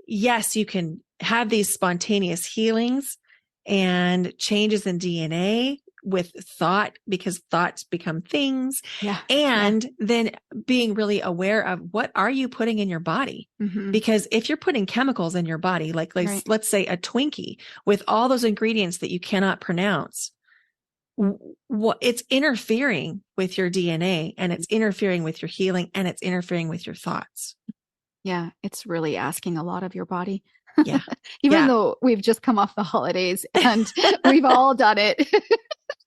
yes, you can have these spontaneous healings and changes in DNA with thought, because thoughts become things. And then being really aware of, what are you putting in your body? Because if you're putting chemicals in your body, like let's say a Twinkie with all those ingredients that you cannot pronounce, it's interfering with your DNA, and it's interfering with your healing, and it's interfering with your thoughts. Yeah, it's really asking a lot of your body. Yeah. Even though we've just come off the holidays and we've all done it.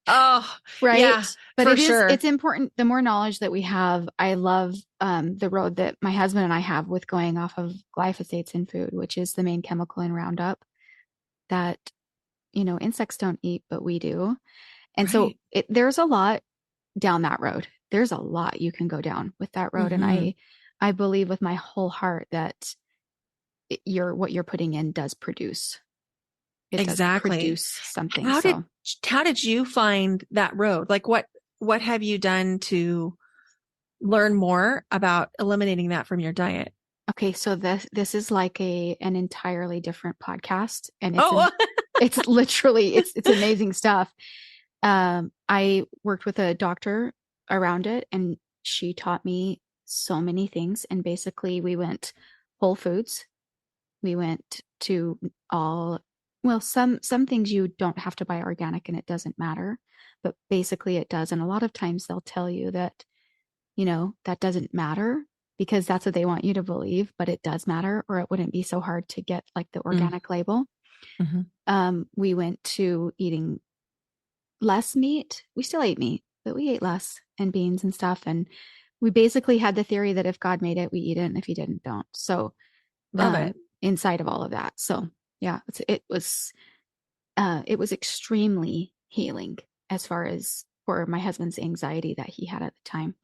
Right. Yeah, but sure. It's important. The more knowledge that we have, I love the road that my husband and I have with going off of glyphosates in food, which is the main chemical in Roundup that, insects don't eat, but we do. And so there's a lot down that road. There's a lot you can go down with that road. And I believe with my whole heart that what you're putting in does produce. It does produce something. How did you find that road? Like, what have you done to learn more about eliminating that from your diet? Okay, so this is like an entirely different podcast, and it's literally it's amazing stuff. I worked with a doctor around it, and she taught me so many things. And basically, we went whole foods. We went to Well, some things you don't have to buy organic and it doesn't matter, but basically it does. And a lot of times they'll tell you that, that doesn't matter because that's what they want you to believe, but it does matter, or it wouldn't be so hard to get like the organic label. We went to eating less meat. We still ate meat, but we ate less, and beans and stuff. And we basically had the theory that if God made it, we eat it, and if he didn't, don't. So Love it. inside of all of that. So yeah, it was extremely healing as far as for my husband's anxiety that he had at the time.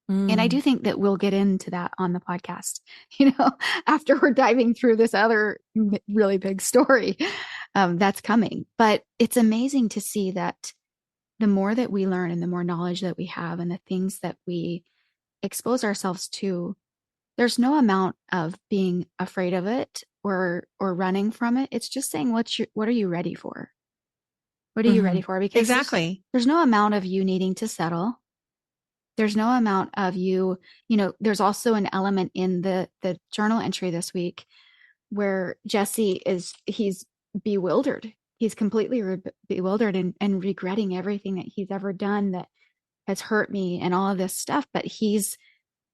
And I do think that we'll get into that on the podcast, after we're diving through this other really big story that's coming. But it's amazing to see that the more that we learn and the more knowledge that we have and the things that we expose ourselves to, there's no amount of being afraid of it or running from it. It's just saying, what are you ready for? What are you ready for? Because exactly. There's no amount of you needing to settle. There's no amount of you, there's also an element in the journal entry this week where Jesse he's bewildered. He's completely bewildered and regretting everything that he's ever done that has hurt me and all of this stuff. But he's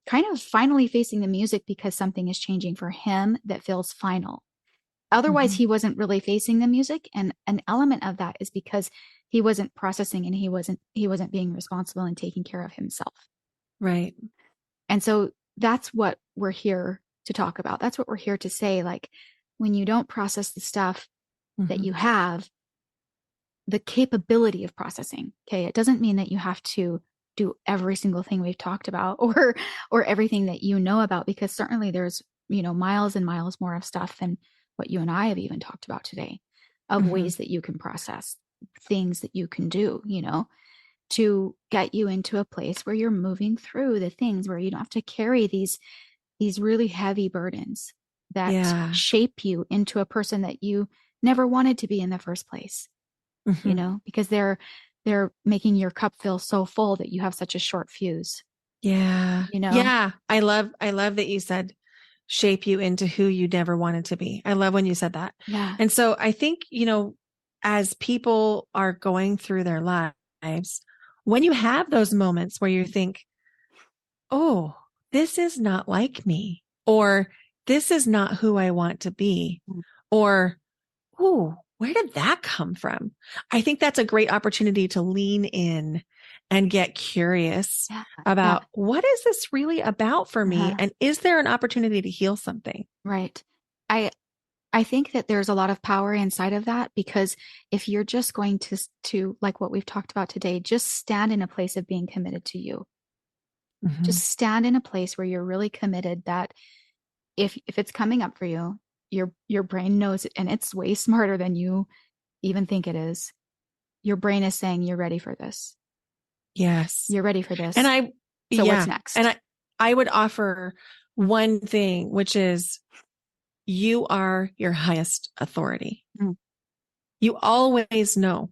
kind of finally facing the music because something is changing for him that feels final. Otherwise, he wasn't really facing the music. And an element of that is because he wasn't processing and he wasn't being responsible and taking care of himself. Right. And so that's what we're here to talk about. That's what we're here to say. Like, when you don't process the stuff that you have, the capability of processing, okay, it doesn't mean that you have to do every single thing we've talked about or everything that you know about, because certainly there's, miles and miles more of stuff than what you and I have even talked about today of ways that you can process things that you can do, to get you into a place where you're moving through the things where you don't have to carry these really heavy burdens that shape you into a person that you never wanted to be in the first place, because they're making your cup feel so full that you have such a short fuse. Yeah. Yeah. I love that you said shape you into who you never wanted to be. I love when you said that. Yeah. And so I think, as people are going through their lives, when you have those moments where you think, oh, this is not like me, or this is not who I want to be, or, oh, where did that come from? I think that's a great opportunity to lean in and get curious about what is this really about for me? And is there an opportunity to heal something? Right. I think that there's a lot of power inside of that, because if you're just going to like what we've talked about today, just stand in a place of being committed to you. Just stand in a place where you're really committed that if it's coming up for you, your brain knows it, and it's way smarter than you even think it is. Your brain is saying, you're ready for this. Yes. You're ready for this. And what's next? And I would offer one thing, which is you are your highest authority. You always know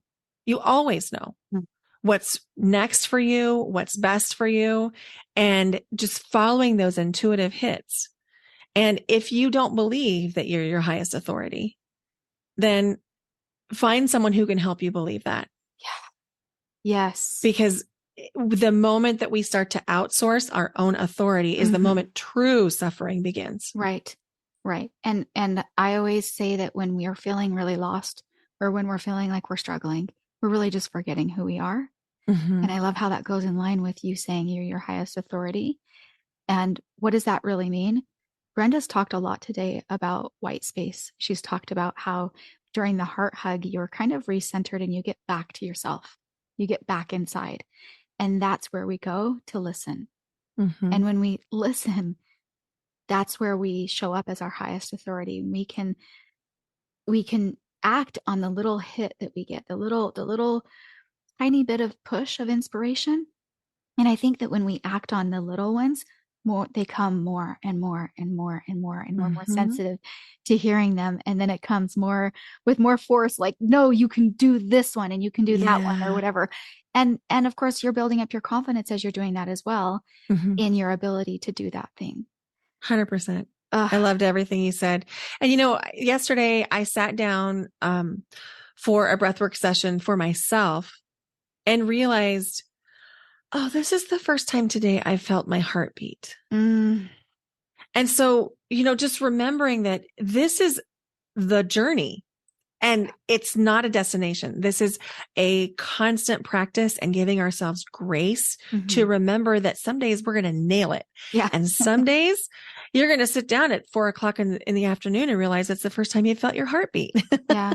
what's next for you, what's best for you, and just following those intuitive hits. And if you don't believe that you're your highest authority, then find someone who can help you believe that. Yes. Because the moment that we start to outsource our own authority is the moment true suffering begins. Right. Right. And I always say that when we are feeling really lost, or when we're feeling like we're struggling, we're really just forgetting who we are. And I love how that goes in line with you saying you're your highest authority. And what does that really mean? Brenda's talked a lot today about white space. She's talked about how during the heart hug, you're kind of recentered and you get back to yourself. You get back inside. And that's where we go to listen. And when we listen, that's where we show up as our highest authority. We can act on the little hit that we get, the little tiny bit of push of inspiration. And I think that when we act on the little ones, they come more and more and more and more and more sensitive to hearing them. And then it comes with more force, like, no, you can do this one and you can do that one or whatever. And of course, you're building up your confidence as you're doing that as well, in your ability to do that thing. 100%. I loved everything you said. And, yesterday I sat down for a breathwork session for myself and realized, oh, this is the first time today I felt my heartbeat. Mm. And so, just remembering that this is the journey and it's not a destination. This is a constant practice and giving ourselves grace to remember that some days we're going to nail it. Yeah. And some days you're going to sit down at 4:00 in the afternoon and realize it's the first time you felt your heartbeat. Yeah.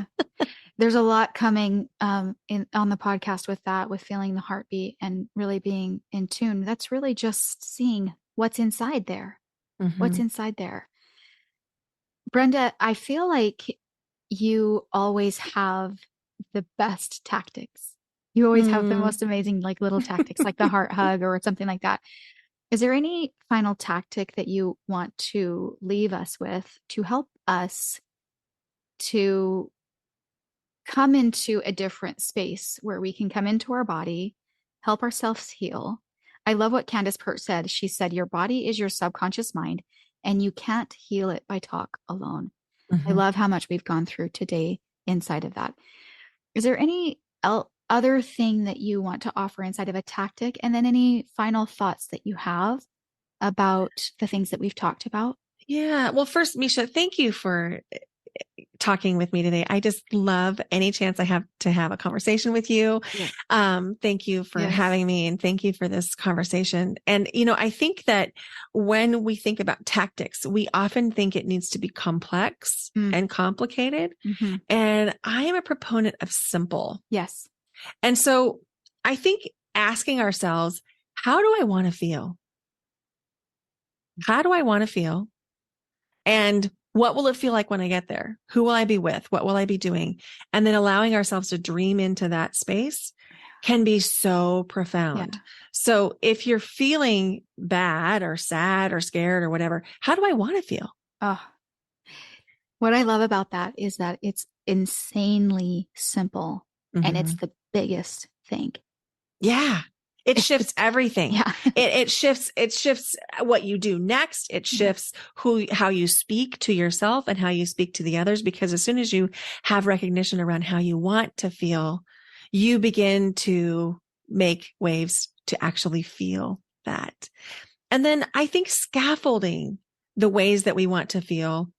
There's a lot coming on the podcast with that, with feeling the heartbeat and really being in tune. That's really just seeing what's inside there. What's inside there. Brenda, I feel like you always have the best tactics. You always have the most amazing, like little tactics, like the heart hug or something like that. Is there any final tactic that you want to leave us with to help us to come into a different space where we can come into our body, help ourselves heal? I love what Candace Pert said. She said, your body is your subconscious mind, and you can't heal it by talk alone. I love how much we've gone through today inside of that. Is there any other thing that you want to offer inside of a tactic? And then any final thoughts that you have about the things that we've talked about? Yeah. Well, first, Misha, thank you for talking with me today. I just love any chance I have to have a conversation with you. Yes. Thank you for having me, and thank you for this conversation. And, I think that when we think about tactics, we often think it needs to be complex and complicated. And I am a proponent of simple. Yes. And so I think asking ourselves, how do I want to feel? How do I want to feel? And what will it feel like when I get there? Who will I be with? What will I be doing? And then allowing ourselves to dream into that space can be so profound. Yeah. So if you're feeling bad or sad or scared or whatever, how do I want to feel? Oh, what I love about that is that it's insanely simple and it's the biggest thing. Yeah. It shifts everything. Yeah. It shifts what you do next. It shifts how you speak to yourself and how you speak to the others, because as soon as you have recognition around how you want to feel, you begin to make waves to actually feel that. And then I think scaffolding the ways that we want to feel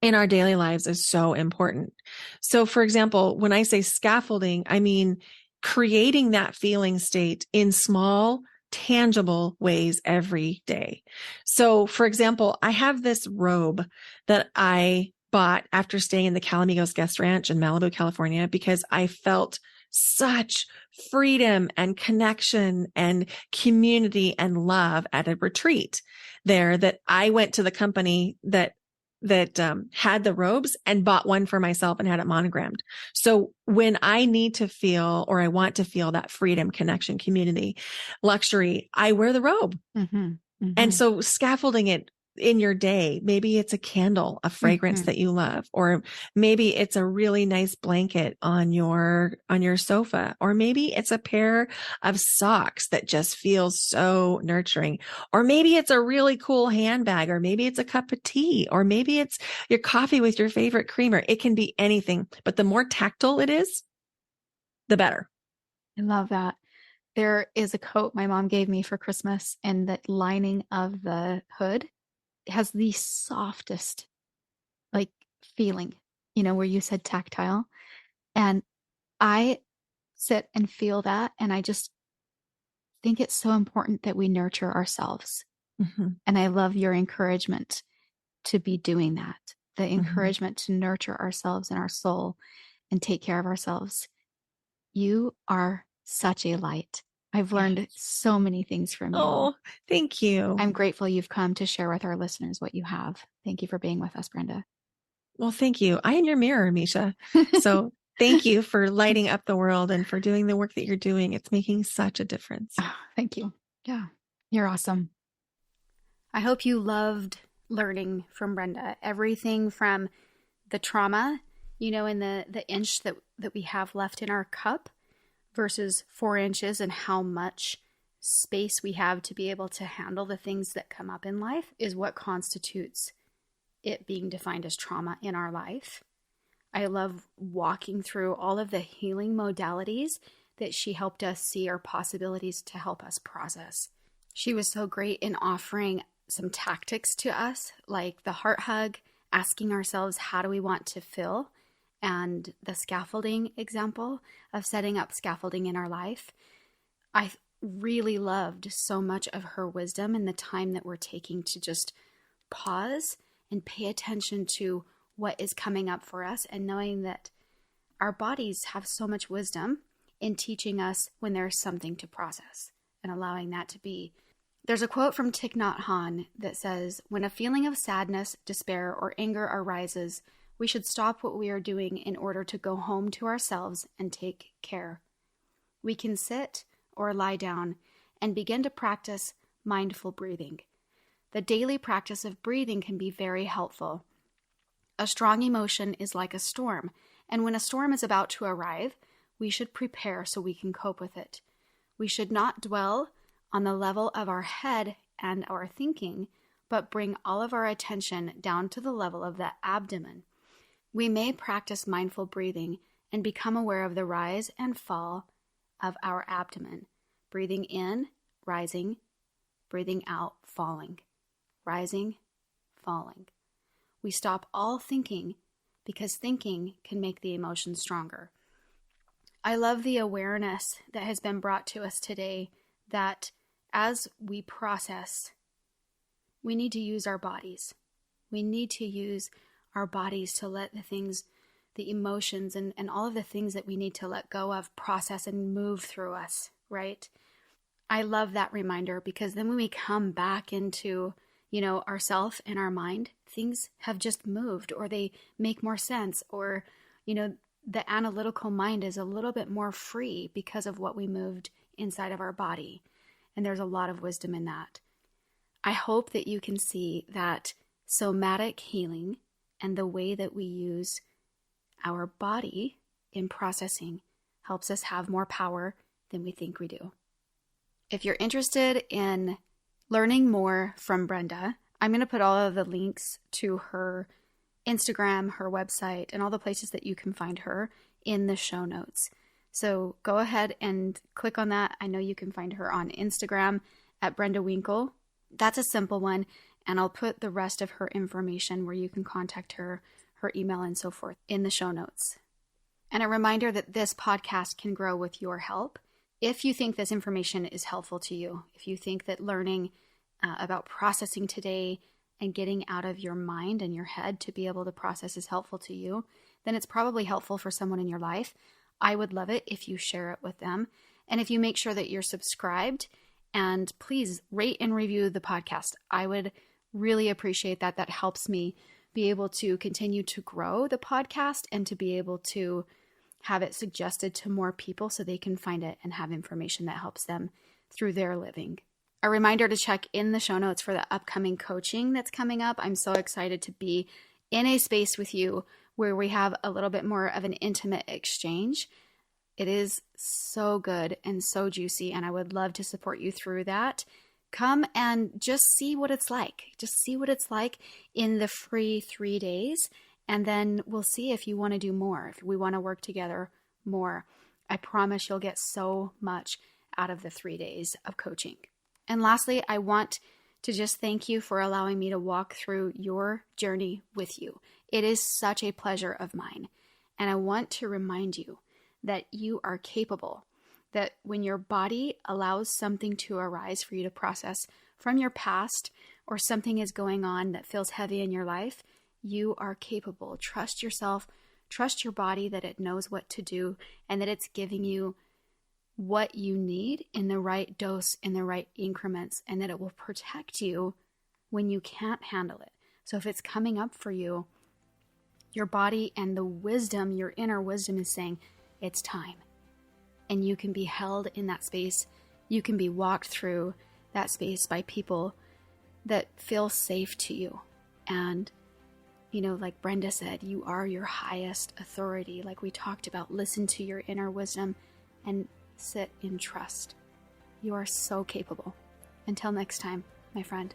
in our daily lives is so important. So for example, when I say scaffolding, I mean creating that feeling state in small, tangible ways every day. So for example, I have this robe that I bought after staying in the Calamigos Guest Ranch in Malibu, California, because I felt such freedom and connection and community and love at a retreat there that I went to the company that had the robes and bought one for myself and had it monogrammed. So when I need to feel, or I want to feel that freedom, connection, community, luxury, I wear the robe. And so scaffolding it in your day, maybe it's a candle, a fragrance that you love, or maybe it's a really nice blanket on your sofa, or maybe it's a pair of socks that just feels so nurturing, or maybe it's a really cool handbag, or maybe it's a cup of tea, or maybe it's your coffee with your favorite creamer. It can be anything, but the more tactile it is, the better. I love that. There is a coat my mom gave me for Christmas, and the lining of the hood has the softest like feeling, where you said tactile. And I sit and feel that. And I just think it's so important that we nurture ourselves. And I love your encouragement to be doing that. The encouragement to nurture ourselves and our soul and take care of ourselves. You are such a light. I've learned so many things from you. Oh, thank you. I'm grateful you've come to share with our listeners what you have. Thank you for being with us, Brenda. Well, thank you. I am your mirror, Misha. So thank you for lighting up the world and for doing the work that you're doing. It's making such a difference. Oh, thank you. Yeah, you're awesome. I hope you loved learning from Brenda. Everything from the trauma, in the inch that we have left in our cup versus 4 inches, and how much space we have to be able to handle the things that come up in life is what constitutes it being defined as trauma in our life. I love walking through all of the healing modalities that she helped us see are possibilities to help us process. She was so great in offering some tactics to us, like the heart hug, asking ourselves, how do we want to feel? And the scaffolding example of setting up scaffolding in our life. I really loved so much of her wisdom and the time that we're taking to just pause and pay attention to what is coming up for us, and knowing that our bodies have so much wisdom in teaching us when there's something to process and allowing that to be. There's a quote from Thich Nhat Hanh that says, when a feeling of sadness, despair, or anger arises, we should stop what we are doing in order to go home to ourselves and take care. We can sit or lie down and begin to practice mindful breathing. The daily practice of breathing can be very helpful. A strong emotion is like a storm, and when a storm is about to arrive, we should prepare so we can cope with it. We should not dwell on the level of our head and our thinking, but bring all of our attention down to the level of the abdomen. We may practice mindful breathing and become aware of the rise and fall of our abdomen. Breathing in, rising, breathing out, falling, rising, falling. We stop all thinking because thinking can make the emotion stronger. I love the awareness that has been brought to us today that as we process, we need to use our bodies. We need to use our bodies to let the things, the emotions, and all of the things that we need to let go of process and move through us, right? I love that reminder, because then when we come back into ourself and our mind, things have just moved, or they make more sense, or, the analytical mind is a little bit more free because of what we moved inside of our body. And there's a lot of wisdom in that. I hope that you can see that somatic healing and the way that we use our body in processing helps us have more power than we think we do. If you're interested in learning more from Brenda, I'm going to put all of the links to her Instagram, her website, and all the places that you can find her in the show notes. So go ahead and click on that. I know you can find her on Instagram at Brenda Winkle. That's a simple one. And I'll put the rest of her information where you can contact her, her email, and so forth in the show notes. And a reminder that this podcast can grow with your help. If you think this information is helpful to you, if you think that learning about processing today and getting out of your mind and your head to be able to process is helpful to you, then it's probably helpful for someone in your life. I would love it if you share it with them. And if you make sure that you're subscribed, and please rate and review the podcast. I would really appreciate that. That helps me be able to continue to grow the podcast and to be able to have it suggested to more people so they can find it and have information that helps them through their living. A reminder to check in the show notes for the upcoming coaching that's coming up. I'm so excited to be in a space with you where we have a little bit more of an intimate exchange. It is so good and so juicy, and I would love to support you through that. Come and just see what it's like. Just see what it's like in the free 3 days, and then we'll see if you want to do more, if we want to work together more. I promise you'll get so much out of the 3 days of coaching. And lastly, I want to just thank you for allowing me to walk through your journey with you. It is such a pleasure of mine. And I want to remind you that you are capable, that when your body allows something to arise for you to process from your past, or something is going on that feels heavy in your life, you are capable. Trust yourself, trust your body that it knows what to do, and that it's giving you what you need in the right dose, in the right increments, and that it will protect you when you can't handle it. So if it's coming up for you, your body and the wisdom, your inner wisdom is saying, it's time. And you can be held in that space. You can be walked through that space by people that feel safe to you. And, like Brenda said, you are your highest authority. Like we talked about, listen to your inner wisdom and sit in trust. You are so capable. Until next time, my friend.